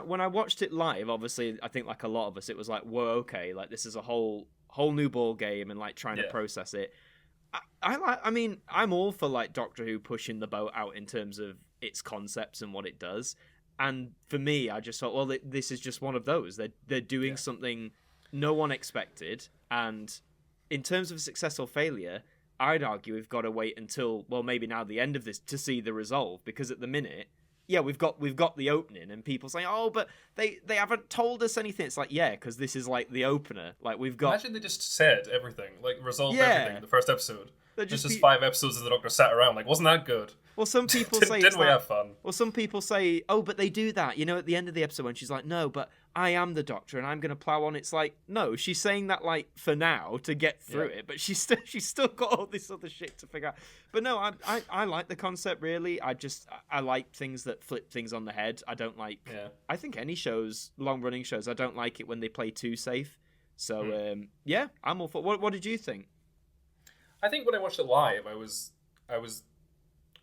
when I watched it live, obviously I think like a lot of us, it was like, whoa, okay, like this is a whole new ball game and like trying to process it. I'm all for like Doctor Who pushing the boat out in terms of its concepts and what it does. And for me, I just thought, well, this is just one of those. They're doing something no one expected, and in terms of success or failure, I'd argue we've got to wait until maybe now the end of this to see the resolve, because at the minute, we've got the opening, and people saying, oh, but they haven't told us anything. It's like, because this is like the opener. Like we've got. Imagine they just said everything, like resolved everything in the first episode. Just 5 episodes of the Doctor sat around, like, wasn't that good? Well, some people say, didn't we have fun? Well, some people say, oh, but they do that. At the end of the episode when she's like, no, but I am the Doctor and I'm going to plow on. It's like, no, she's saying that like for now to get through it, but she's still got all this other shit to figure out. But no, I like the concept really. I like things that flip things on the head. I don't like. Yeah. I think any shows, long running shows, I don't like it when they play too safe. So I'm all for. What did you think? I think when I watched it live, I was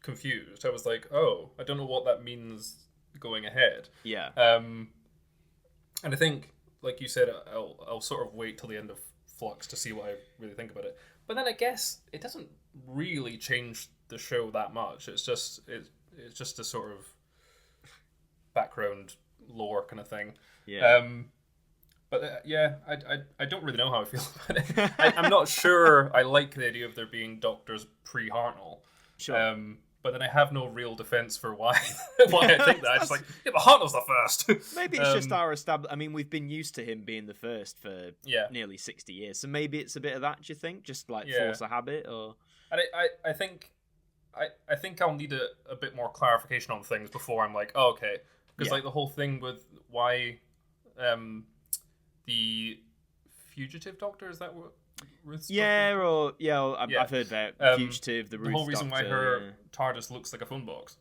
confused. I was like, oh, I don't know what that means going ahead. Yeah. And I think, like you said, I'll sort of wait till the end of Flux to see what I really think about it. But then I guess it doesn't really change the show that much. It's just a sort of background lore kind of thing. Yeah. But I don't really know how I feel about it. I'm not sure I like the idea of there being doctors pre-Hartnell. Sure. But then I have no real defense for why I think that. I'm just like, but Hartnell's the first. Maybe it's just our established. I mean, we've been used to him being the first for nearly 60 years. So maybe it's a bit of that, do you think? Just like force a habit? Or and I think I'll need a bit more clarification on things before I'm like, oh, okay. Because like the whole thing with why the fugitive doctor, is that what Ruth's doctor? I've heard that fugitive, the whole reason doctor, why her TARDIS looks like a phone box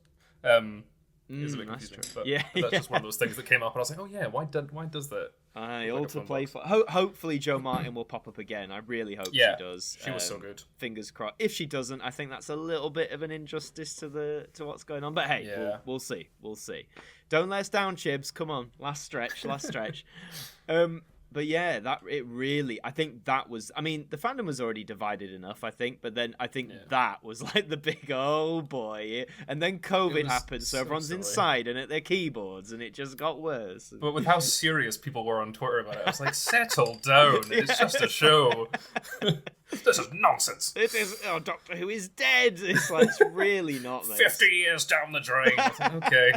is a bit confusing. But that's just one of those things that came up, and I was like, oh yeah, why does that? All to play for. Hopefully, Jo Martyn will pop up again. I really hope she does. She was so good. Fingers crossed. If she doesn't, I think that's a little bit of an injustice to what's going on. But hey, we'll see. We'll see. Don't let us down, Chibs. Come on, last stretch. But yeah, I think that was, I mean, the fandom was already divided enough, I think, but then I think that was like the big, oh boy. And then COVID happened, so everyone's inside and at their keyboards, and it just got worse. But with how serious people were on Twitter about it, I was like, settle down, it's just a show. This is nonsense. It is, Doctor Who is dead. It's like, it's really not, mate. 50 years down the drain. I think, okay,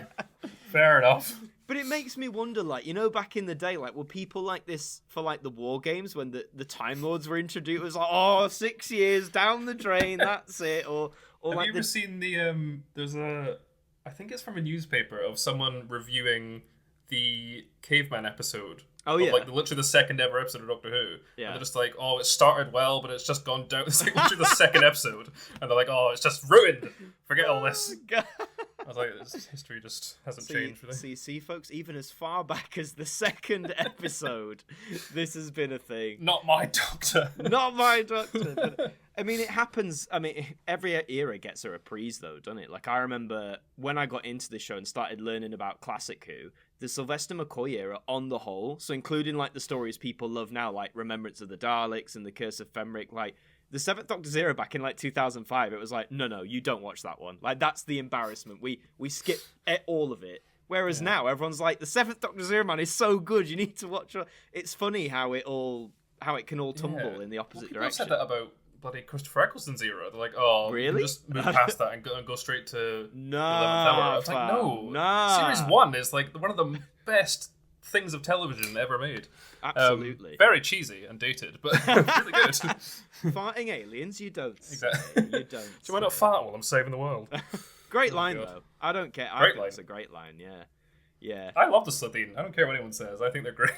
fair enough. But it makes me wonder, like, you know, back in the day, like, were people like this for, like, the War Games when the Time Lords were introduced? It was like, 6 years down the drain, that's it. Or Have like you ever seen there's I think it's from a newspaper of someone reviewing the Caveman episode. Oh, yeah. Like, literally the second ever episode of Doctor Who. Yeah. And they're just like, it started well, but it's just gone down. It's like literally the second episode. And they're like, it's just ruined. Forget all this. God. I was like, history just hasn't changed, really. See, folks, even as far back as the second episode, this has been a thing. Not my Doctor. Not my Doctor. But, I mean, it happens. I mean, every era gets a reprise, though, doesn't it? Like, I remember when I got into the show and started learning about Classic Who, the Sylvester McCoy era, on the whole, so including, like, the stories people love now, like Remembrance of the Daleks and The Curse of Fenric, like, the Seventh Doctor's era back in, like, 2005, it was like, no, you don't watch that one. Like, that's the embarrassment. We skip all of it. Whereas now, everyone's like, the Seventh Doctor's era, man, is so good, you need to watch it. It's funny how it can all tumble in the opposite direction. People said that about bloody Christopher Eccleston's era. They're like, really? Just move past that and go straight to no, 11th hour. I was like, no. Series 1 is like one of the best things of television ever made. Absolutely. Very cheesy and dated, but really good. Farting aliens, you don't. Exactly. You don't. So why not fart while I'm saving the world? Great line, though. I don't care. I think it's a great line, yeah. I love the Slitheen. I don't care what anyone says. I think they're great.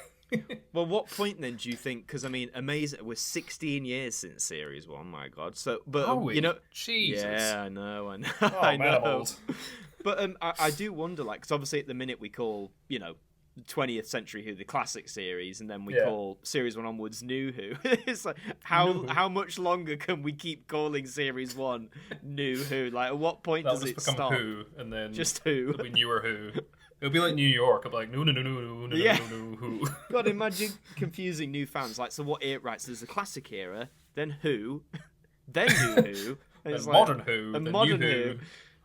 Well, what point then do you think? Because I mean, amazing. We're 16 years since Series 1. My God. So, but you know, Jesus. Yeah, I know. Oh, I man, know. I'm old. But I do wonder, like, because obviously at the minute we call, you know, 20th Century Who the classic series, and then we call Series 1 onwards New Who. It's like, how much longer can we keep calling Series 1 New Who? Like, at what point does it stop? Who, and then just Who. It'll be Newer Who. It'll be like New York. I'll be like, no, Who. God, imagine confusing new fans. Like, so what era? Right, so there's the classic era, then Who, then New Who, and modern Who, and modern Who,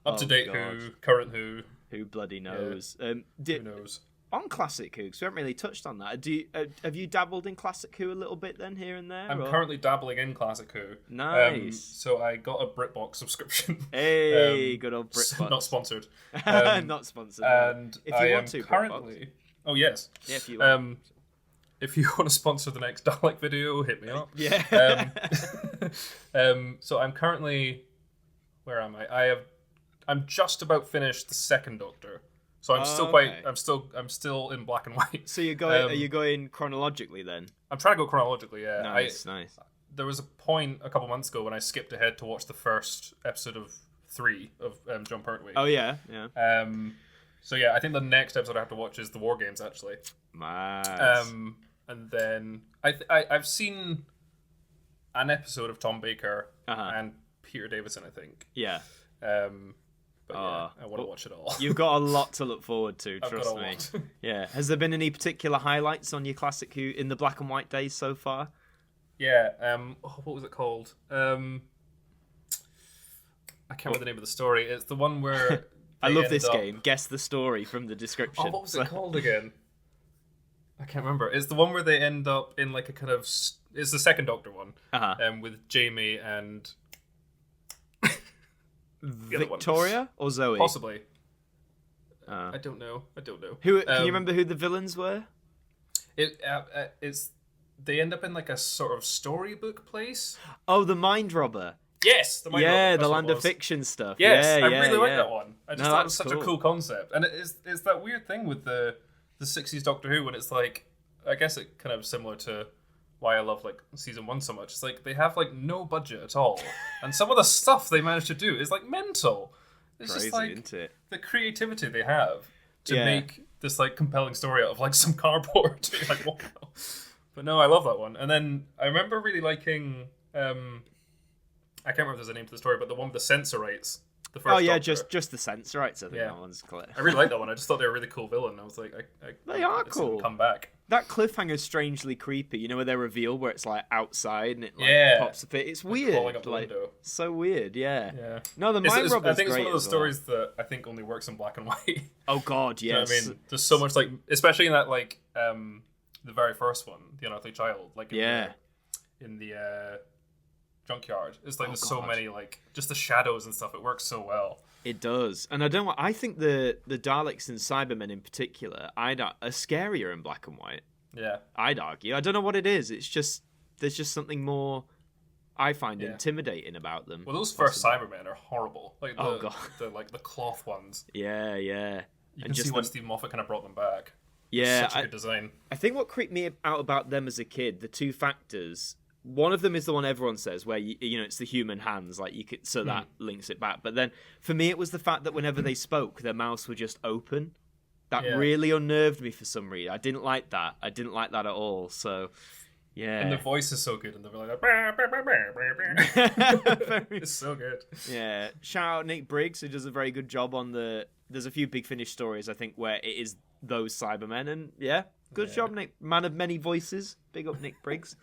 up to date Who, current Who. Who bloody knows? Who knows? On Classic Who, because we haven't really touched on that. Have you dabbled in Classic Who a little bit then, here and there? I'm currently dabbling in Classic Who. Nice. So I got a BritBox subscription. Hey, good old BritBox. Not sponsored. Not sponsored. And if you want to, currently. BritBox. Oh yes. Yeah, if you want. If you want to sponsor the next Dalek video, hit me up. Yeah. So I'm currently. Where am I? I'm just about finished the second Doctor. So I'm I'm still in black and white. So you're going? Are you going chronologically then? I'm trying to go chronologically. Yeah. Nice. There was a point a couple months ago when I skipped ahead to watch the first episode of 3 of John Pertwee. Oh yeah. So yeah, I think the next episode I have to watch is the War Games actually. Nice. And then I've seen an episode of Tom Baker and Peter Davison, I think. Yeah. But yeah, I want to watch it all. You've got a lot to look forward to, trust me. Yeah. Has there been any particular highlights on your Classic Who in the black and white days so far? Yeah. What was it called? I can't remember the name of the story. It's the one where I love this game. Guess the story from the description. Oh, what was it called again? I can't remember. It's the one where they end up in like a kind of. It's the second Doctor one. With Jamie and. Victoria or Zoe? Possibly. I don't know. Who can you remember who the villains were? It's they end up in like a sort of storybook place. Oh, the Mind Robber. Yes, the Mind Robber. The Land of Fiction stuff. Yes, I really like that one. I just thought it was such cool. a cool concept, and it's that weird thing with the 60s Doctor Who when it's like, I guess it kind of similar to why I love like season 1 so much. It's like they have like no budget at all, and some of the stuff they manage to do is like mental. It's crazy, just like isn't it? The creativity they have to make this like compelling story out of like some cardboard. Like, wow. But no, I love that one. And then I remember really liking. I can't remember if there's a name to the story, but the one with the Sensorites. The first Doctor. just the Sensorites. I think that one's clear. I really like that one. I just thought they were a really cool villain. I was like, they are cool. Come back. That cliffhanger's strangely creepy. You know, where they reveal where it's like outside and it like pops up. It's weird. Crawling up the like window. So weird. Yeah. Yeah. No, the Mind Robber's I think it's great one of those as well. stories that I think only works in black and white. Oh God, yes. You know what I mean, there's so much like, especially in that like the very first one, the Unearthly Child. Like in the junkyard. It's like there's so many like just the shadows and stuff. It works so well. It does, and I think the Daleks and Cybermen in particular, are scarier in black and white. Yeah, I'd argue. I don't know what it is. It's just there's just something more I find intimidating about them. Well, those first Cybermen are horrible. Like the cloth ones. Yeah. You can see why Steve Moffat kind of brought them back. Yeah, such a good design. I think what creeped me out about them as a kid, the two factors. One of them is the one everyone says, where you know it's the human hands, like you could, so that links it back. But then for me, it was the fact that whenever they spoke, their mouths were just open. That really unnerved me for some reason. I didn't like that. I didn't like that at all. So, yeah. And the voice is so good, and they're like, it's so good. Yeah. Shout out Nick Briggs, who does a very good job on There's a few Big Finish stories, I think, where it is those Cybermen, and good job, Nick. Man of many voices. Big up, Nick Briggs.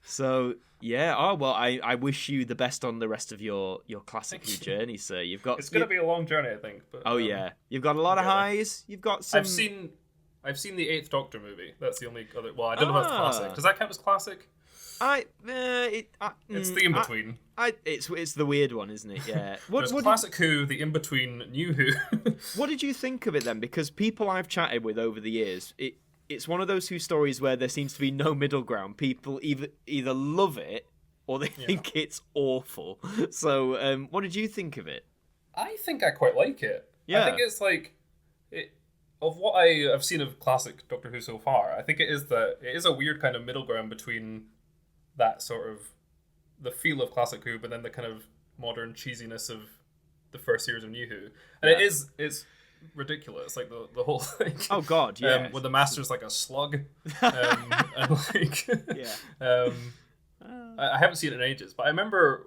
So, yeah. Oh, well, I wish you the best on the rest of your classic Who journey, sir. You've got. It's going to be a long journey, I think. But, yeah. You've got a lot of highs. You've got some. I've seen the Eighth Doctor movie. That's the only other. Well, I don't know if it's classic. Does that count as classic? It's the in between. It's the weird one, isn't it? Yeah. There's classic Who, the in between new Who. What did you think of it then? Because people I've chatted with over the years, it's one of those Who stories where there seems to be no middle ground. People either love it or they think it's awful. So, what did you think of it? I think I quite like it. Yeah. I think it's like of what I have seen of classic Doctor Who so far. I think it is a weird kind of middle ground between that sort of the feel of classic Who, but then the kind of modern cheesiness of the first series of New Who, and it's ridiculous, like the whole thing. Oh God, yeah. When the Master's like a slug, and like, I haven't seen it in ages, but I remember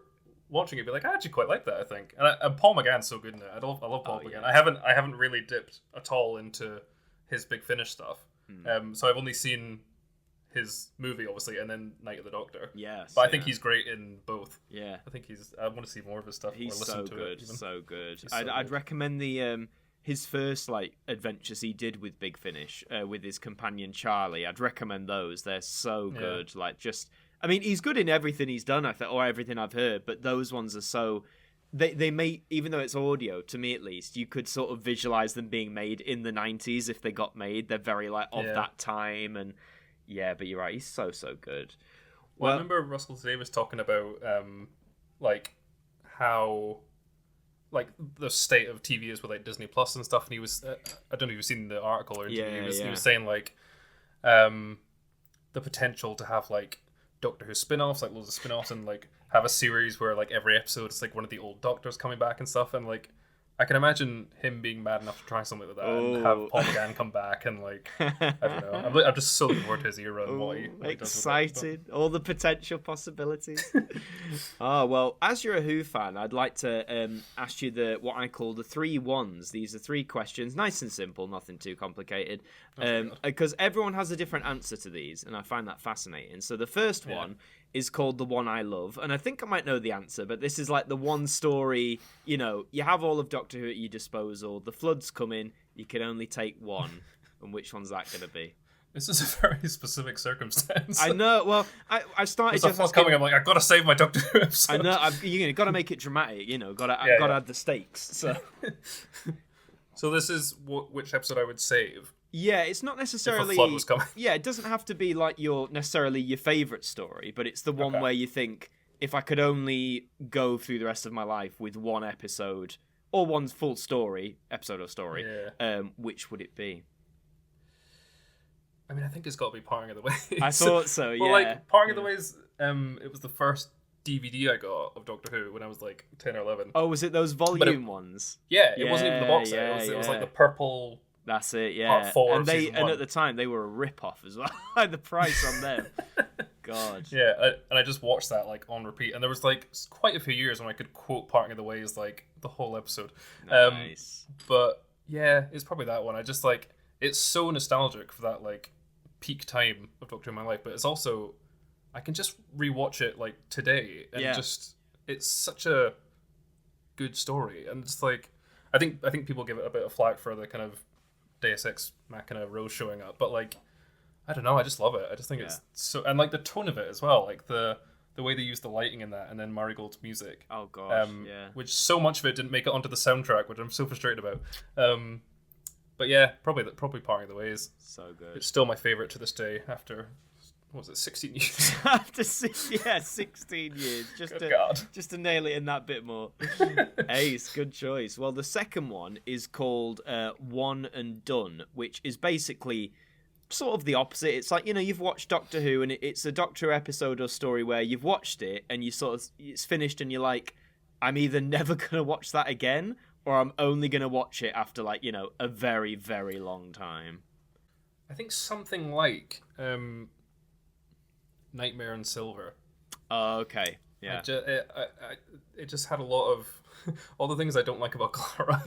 watching it, be like, I actually quite like that. I think, and Paul McGann's so good in it. I love Paul McGann. I haven't really dipped at all into his Big Finish stuff. So I've only seen his movie, obviously, and then Night of the Doctor. Yes, but I think he's great in both. Yeah, I think I want to see more of his stuff. He's or listen so to good, it, so good. I'd recommend the his first like adventures he did with Big Finish with his companion Charlie. I'd recommend those. They're so good. Like I mean, he's good in everything he's done, I think, or everything I've heard. But those ones are so. They may, even though it's audio, to me at least, you could sort of visualize them being made in the 90s if they got made. They're very like of that time, and but you're right, he's so good. Well, I remember Russell T Davies talking about like how like the state of TV is with like Disney Plus and stuff, and he was I don't know if you've seen the article or interview. He was saying like the potential to have like Doctor Who spin-offs, like loads of spin-offs, and like have a series where like every episode it's like one of the old Doctors coming back and stuff, and like I can imagine him being mad enough to try something like that and have Paul McGann come back and like I don't know. I'm just so looking forward to his era and what he excited, all the potential possibilities. Oh well, as you're a Who fan, I'd like to ask you what I call the 3 ones. These are 3 questions, nice and simple, nothing too complicated, because everyone has a different answer to these, and I find that fascinating. So the first one is called The One I Love, and I think I might know the answer, but this is like the one story, you know, you have all of Doctor Who at your disposal, the flood's coming, you can only take one, and which one's that going to be? This is a very specific circumstance. I know, well, I started just asking... coming, I'm like, I've got to save my Doctor Who episode. I know, you've got to make it dramatic, you know, got to add the stakes, so... So this is which episode I would save? Yeah, it's not necessarily. If a flood was coming. Yeah, it doesn't have to be like necessarily your favourite story, but it's the one where you think, if I could only go through the rest of my life with one episode or one full story, episode or story, which would it be? I mean, I think it's got to be Parting of the Ways. I thought so. Yeah. Well, like Parting of the Ways, it was the first DVD I got of Doctor Who when I was like 10 or 11. Oh, was it those volume ones? Yeah, it wasn't even the box set. It was like the purple. That's it, yeah. Part 4 and at the time they were a rip-off as well. The price on them. God. Yeah, and I just watched that like on repeat, and there was like quite a few years when I could quote Parting of the Ways like the whole episode. Nice. But yeah, it's probably that one. I just like it's so nostalgic for that like peak time of Doctor Who in my life, but it's also I can just rewatch it like today and just it's such a good story, and it's like I think people give it a bit of flack for the kind of Deus Ex Machina Rose showing up, but like I don't know, I just love it. I just think it's so, and like the tone of it as well, like the way they use the lighting in that, and then Marigold's music. Oh gosh, which so much of it didn't make it onto the soundtrack, which I'm so frustrated about. But yeah, probably Parting of the Ways. So good. It's still my favorite to this day after, what was it, 16 years? After 16 years. Just to nail it in that bit more. Ace, good choice. Well, the second one is called One and Done, which is basically sort of the opposite. It's like, you've watched Doctor Who, and it's a Doctor Who episode or story where you've watched it and it's finished and you're like, I'm either never going to watch that again, or I'm only going to watch it after like, a very, very long time. I think something like Nightmare on Silver. Oh, okay. Yeah. It just had a lot of all the things I don't like about Clara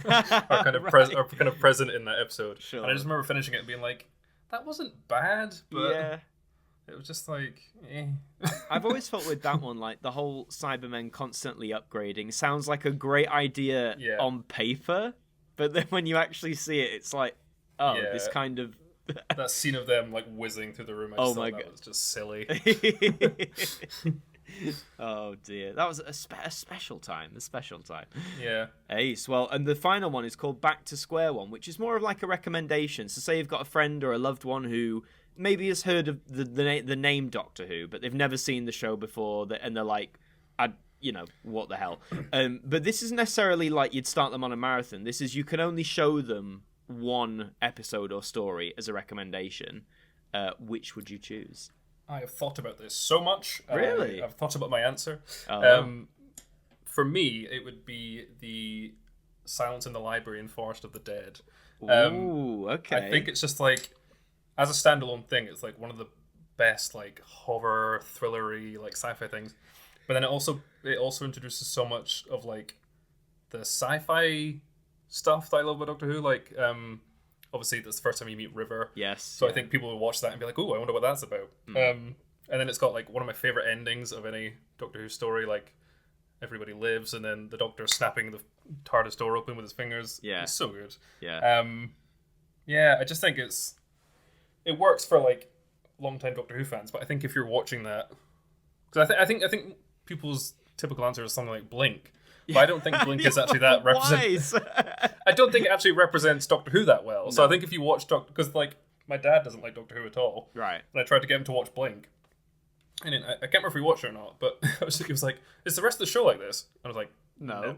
are kind of present in that episode. Sure. And I just remember finishing it and being like, that wasn't bad, but it was just like, eh. I've always felt with that one, like the whole Cybermen constantly upgrading sounds like a great idea on paper, but then when you actually see it, it's like, this kind of that scene of them like whizzing through the room. I just thought that was just silly. Oh dear, that was a special time. Yeah. Ace. Well, and the final one is called Back to Square One, which is more of like a recommendation. So say you've got a friend or a loved one who maybe has heard of the name Doctor Who, but they've never seen the show before, and they're like, what the hell? But this isn't necessarily like you'd start them on a marathon. This is, you can only show them one episode or story as a recommendation. Which would you choose? I have thought about this so much. Really? I've thought about my answer. For me, it would be the Silence in the Library and Forest of the Dead. Ooh, okay. I think it's just like, as a standalone thing, it's like one of the best like horror, thrillery, like sci-fi things. But then it also introduces so much of like the sci-fi stuff that I love about Doctor Who. Like, obviously that's the first time you meet River. Yes. So I think people will watch that and be like, "Oh, I wonder what that's about." And then it's got like one of my favorite endings of any Doctor Who story, like everybody lives, and then the Doctor snapping the TARDIS door open with his fingers. Yeah. It's so good. Yeah. I just think it works for like long-time Doctor Who fans, but I think if you're watching that, because I think people's typical answer is something like Blink. But I don't think Blink is actually that represents. I don't think it actually represents Doctor Who that well. No. So I think if you watch because like my dad doesn't like Doctor Who at all, right? And I tried to get him to watch Blink, and I can't remember if we watched it or not. But he was like, "Is the rest of the show like this?" And I was like, "No."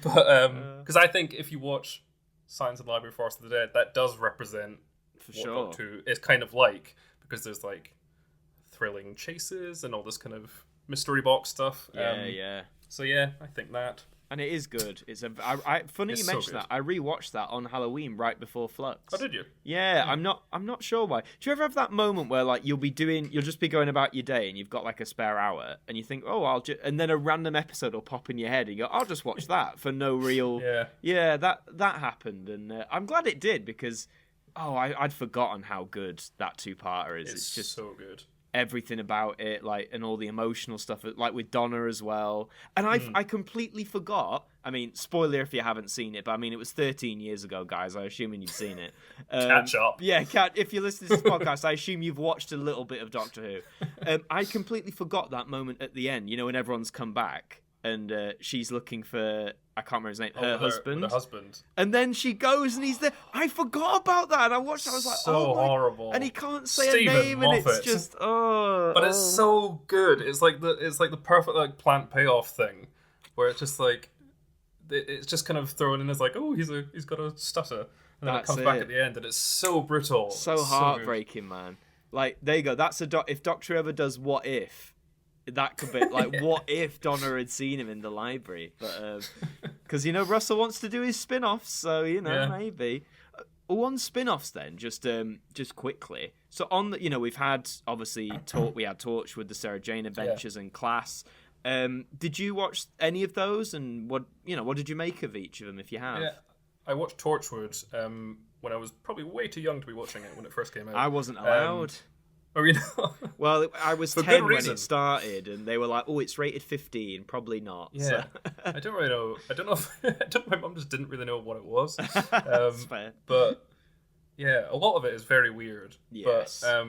Because I think if you watch Silence in the Library, Forest of the Dead, that does represent what Doctor Who is kind of like, because there's like thrilling chases and all this kind of mystery box stuff. Yeah. So yeah, I think that. And it is good. It's funny it's you mentioned that. I rewatched that on Halloween right before Flux. Oh, did you? Yeah, I'm not sure why. Do you ever have that moment where like you'll just be going about your day and you've got like a spare hour and you think, oh, and then a random episode will pop in your head and you go, I'll just watch that for no real. Yeah, that happened, and I'm glad it did, because I'd forgotten how good that two-parter is. It's just so good. Everything about it, like, and all the emotional stuff, like with Donna as well. And I completely forgot. I mean, spoiler if you haven't seen it, but I mean, it was 13 years ago, guys. I'm assuming you've seen it. Catch up. Yeah, if you're listening to this podcast, I assume you've watched a little bit of Doctor Who. I completely forgot that moment at the end, when everyone's come back and she's looking for, I can't remember his name, her husband. Her husband. And then she goes and he's there. I forgot about that. And I watched it, I was like, so horrible. And he can't say Stephen a name, Moffat. and it's just, But it's so good. It's like the perfect like plant payoff thing, where it's just like, it's just kind of thrown in as like, oh, he's got a stutter. And then it comes back at the end, and it's so brutal. So heartbreaking, man. Like, there you go. That's if Doctor ever does What If, that could be like, what if Donna had seen him in the library? But because Russell wants to do his spin-offs, so maybe. On spin-offs then, just quickly. So on the, we've had obviously we had Torch with the Sarah Jane Adventures and Class. Did you watch any of those, and what did you make of each of them, if you have? Yeah, I watched Torchwood when I was probably way too young to be watching it when it first came out. I wasn't allowed. Or, you know, well, I was for 10 good when reason. it started, and they were like, "Oh, it's rated 15." Probably not. Yeah, So. I don't really know. I don't know if my mum just didn't really know what it was. That's fair. But yeah, a lot of it is very weird. Yes. But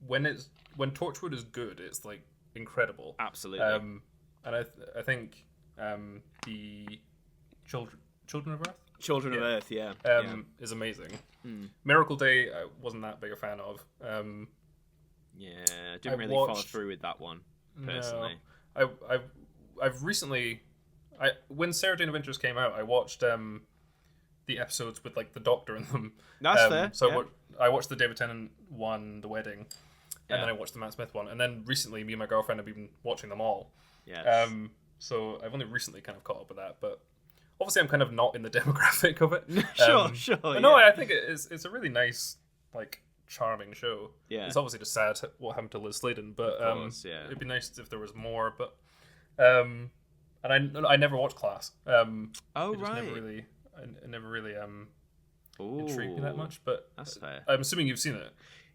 when Torchwood is good, it's like incredible. Absolutely. And I think the Children of Earth. Children of Earth, yeah. Is amazing. Miracle Day, I wasn't that big a fan of. Yeah, I didn't really follow through with that one, personally. No, I've recently, when Sarah Jane Adventures came out, I watched the episodes with like the Doctor in them. That's fair. So I watched the David Tennant one, The Wedding, and then I watched the Matt Smith one, and then recently me and my girlfriend have been watching them all. Yes. So I've only recently kind of caught up with that, but obviously I'm kind of not in the demographic of it. Sure. But no, I think it's a really nice, like, charming show. Yeah. It's obviously just sad what happened to Liz Sladen, but of course, it'd be nice if there was more. But and I never watched Class. Oh, it right. It never really intrigued me that much. But that's fair. I'm assuming you've seen it.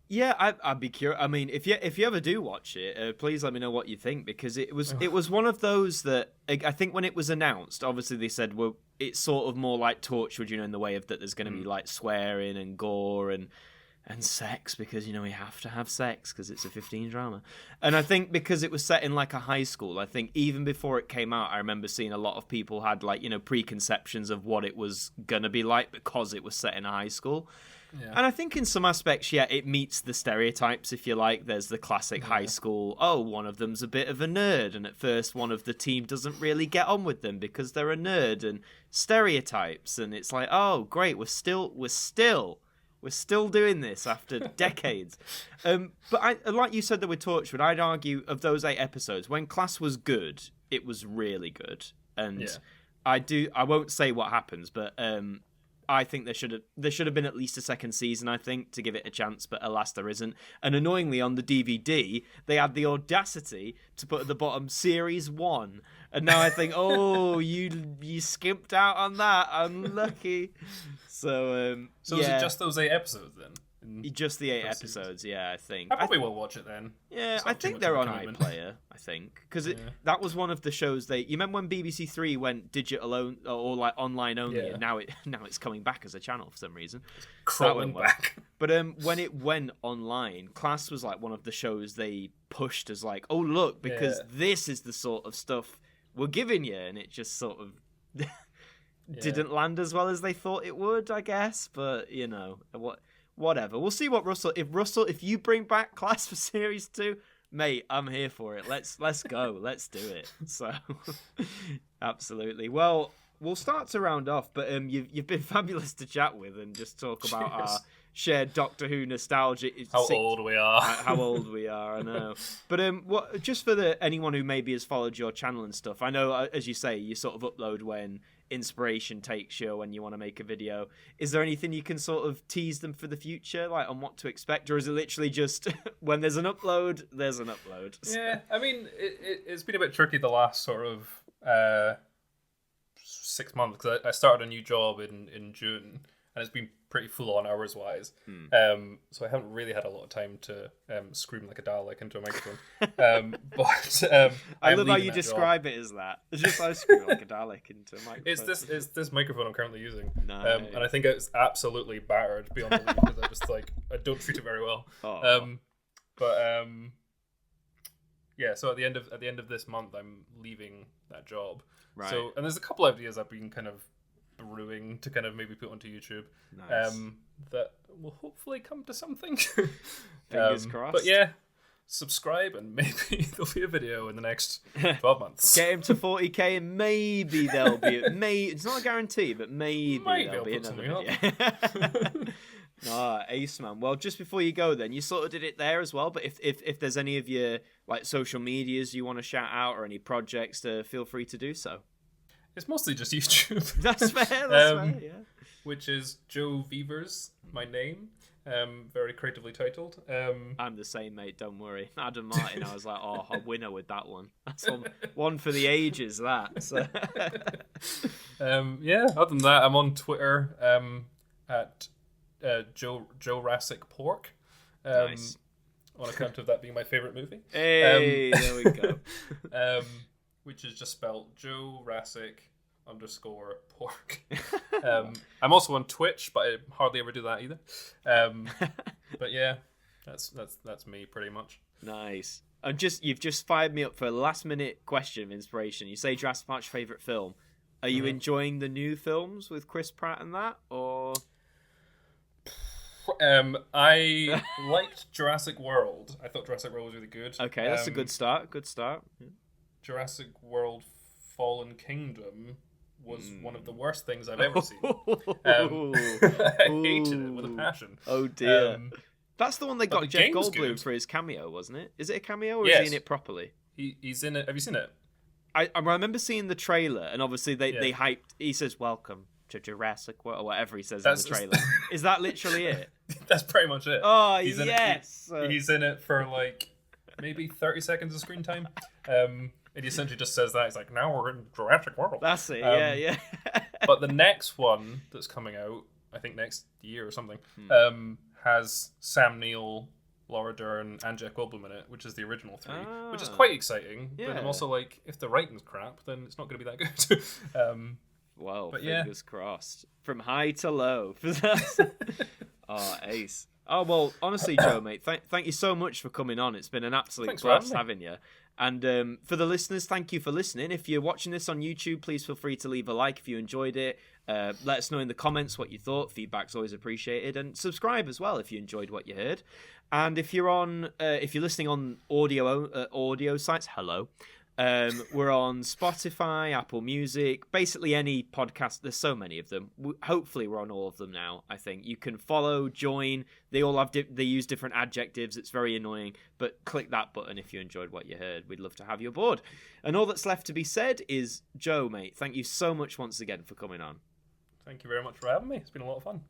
Yeah, I'd be curious. I mean, if you ever do watch it, please let me know what you think, because it was one of those that I think when it was announced, obviously they said, well, it's sort of more like Torchwood, you know, in the way of that there's going to be like swearing and gore and sex, because, you know, we have to have sex because it's a 15 drama. And I think because it was set in like a high school, I think even before it came out, I remember seeing a lot of people had like, you know, preconceptions of what it was going to be like because it was set in a high school. Yeah. And I think in some aspects, yeah, it meets the stereotypes, if you like. There's the classic high school, one of them's a bit of a nerd, and at first one of the team doesn't really get on with them because they're a nerd, and stereotypes, and it's like, oh, great, we're still doing this after decades. But like you said that with Torchwood, I'd argue of those 8 episodes, when Class was good, it was really good. And I won't say what happens, but I think there should have been at least a second season, I think, to give it a chance, but alas, there isn't. And annoyingly, on the DVD, they had the audacity to put at the bottom Series 1. And now I think, oh, you skimped out on that. Unlucky. So is it just those 8 episodes then? Just the 8 episodes, yeah, I think. I probably will watch it then. Yeah, I think they're on iPlayer, I think. Because that was one of the shows you remember when BBC Three went digital or like online only, and now it's coming back as a channel for some reason. It's crawling back. But when it went online, Class was like one of the shows they pushed as like, oh look, because this is the sort of stuff we're giving you, and it just sort of didn't land as well as they thought it would, I guess. But you know whatever. We'll see what if you bring back Class for Series 2, mate, I'm here for it. Let's go. Let's do it. So absolutely. Well, we'll start to round off, but you've been fabulous to chat with and just talk about our shared Doctor Who nostalgia. How old we are. How old we are, I know. But just for anyone who maybe has followed your channel and stuff, I know, as you say, you sort of upload when inspiration takes you, when you want to make a video. Is there anything you can sort of tease them for the future, like on what to expect, or is it literally just when there's an upload, there's an upload? Yeah, I mean, it's been a bit tricky the last sort of 6 months, because I started a new job in June, and it's been pretty full on hours wise. So I haven't really had a lot of time to scream like a Dalek into a microphone. I love how you describe it as that. It's just I scream like a Dalek into a microphone. It's this microphone I'm currently using. Nice. And I think it's absolutely battered beyond belief, because I don't treat it very well. Yeah, so at the end of this month I'm leaving that job. Right. So, and there's a couple ideas I've been kind of brewing to kind of maybe put onto YouTube. Nice. That will hopefully come to something. Fingers crossed. But yeah, subscribe and maybe there'll be a video in the next 12 months. Get him to 40k and maybe there'll be it's not a guarantee, but maybe there'll be another video. Ace, man. Well, just before you go then, you sort of did it there as well, but if there's any of your like social medias you want to shout out or any projects, feel free to do so. It's mostly just YouTube. That's fair, fair, yeah. Which is Joe Vevers, my name. Very creatively titled. I'm the same, mate, don't worry. Adam Martyn, I was like, a winner with that one. That's one for the ages, that. So. Yeah, other than that, I'm on Twitter. at Jurassic Pork. Nice. On account of that being my favourite movie. Hey, there we go. Which is just spelled Jurassic _pork. I'm also on Twitch, but I hardly ever do that either. But yeah, that's me pretty much. Nice. You've just fired me up for a last minute question of inspiration. You say Jurassic Park's favourite film. Are you enjoying the new films with Chris Pratt and that, or? I liked Jurassic World. I thought Jurassic World was really good. Okay, that's a good start. Good start. Jurassic World Fallen Kingdom was one of the worst things I've ever seen. I hated it with a passion. Oh dear. That's the one that got Jeff Goldblum for his cameo, wasn't it? Is it a cameo or is he in it properly? He's in it. Have you seen it? I remember seeing the trailer, and obviously they hyped. He says, "Welcome to Jurassic World," or whatever he says in the trailer. Is that literally it? That's pretty much it. Oh, yes. He's in it for like maybe 30 seconds of screen time. And he essentially just says that. He's like, now we're in Jurassic World. That's it, yeah. But the next one that's coming out, I think next year or something, has Sam Neill, Laura Dern, and Jeff Goldblum in it, which is the original three, which is quite exciting. Yeah. But I'm also like, if the writing's crap, then it's not going to be that good. Well, fingers crossed. From high to low. Oh, ace. Oh, well, honestly, Joe, mate, thank you so much for coming on. It's been an absolute blast having you. And for the listeners, thank you for listening. If you're watching this on YouTube, please feel free to leave a like if you enjoyed it. Let us know in the comments what you thought. Feedback's always appreciated. And subscribe as well if you enjoyed what you heard. And if you're listening on audio sites, hello. We're on Spotify, Apple Music, basically any podcast. There's so many of them. Hopefully we're on all of them now. I think you can follow, join. They all have they use different adjectives. It's very annoying, but click that button if you enjoyed what you heard. We'd love to have you aboard. And all that's left to be said is, Joe, mate, thank you so much once again for coming on. Thank you very much for having me. It's been a lot of fun.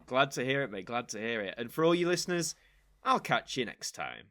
Glad to hear it, mate. Glad to hear it. And for all you listeners, I'll catch you next time.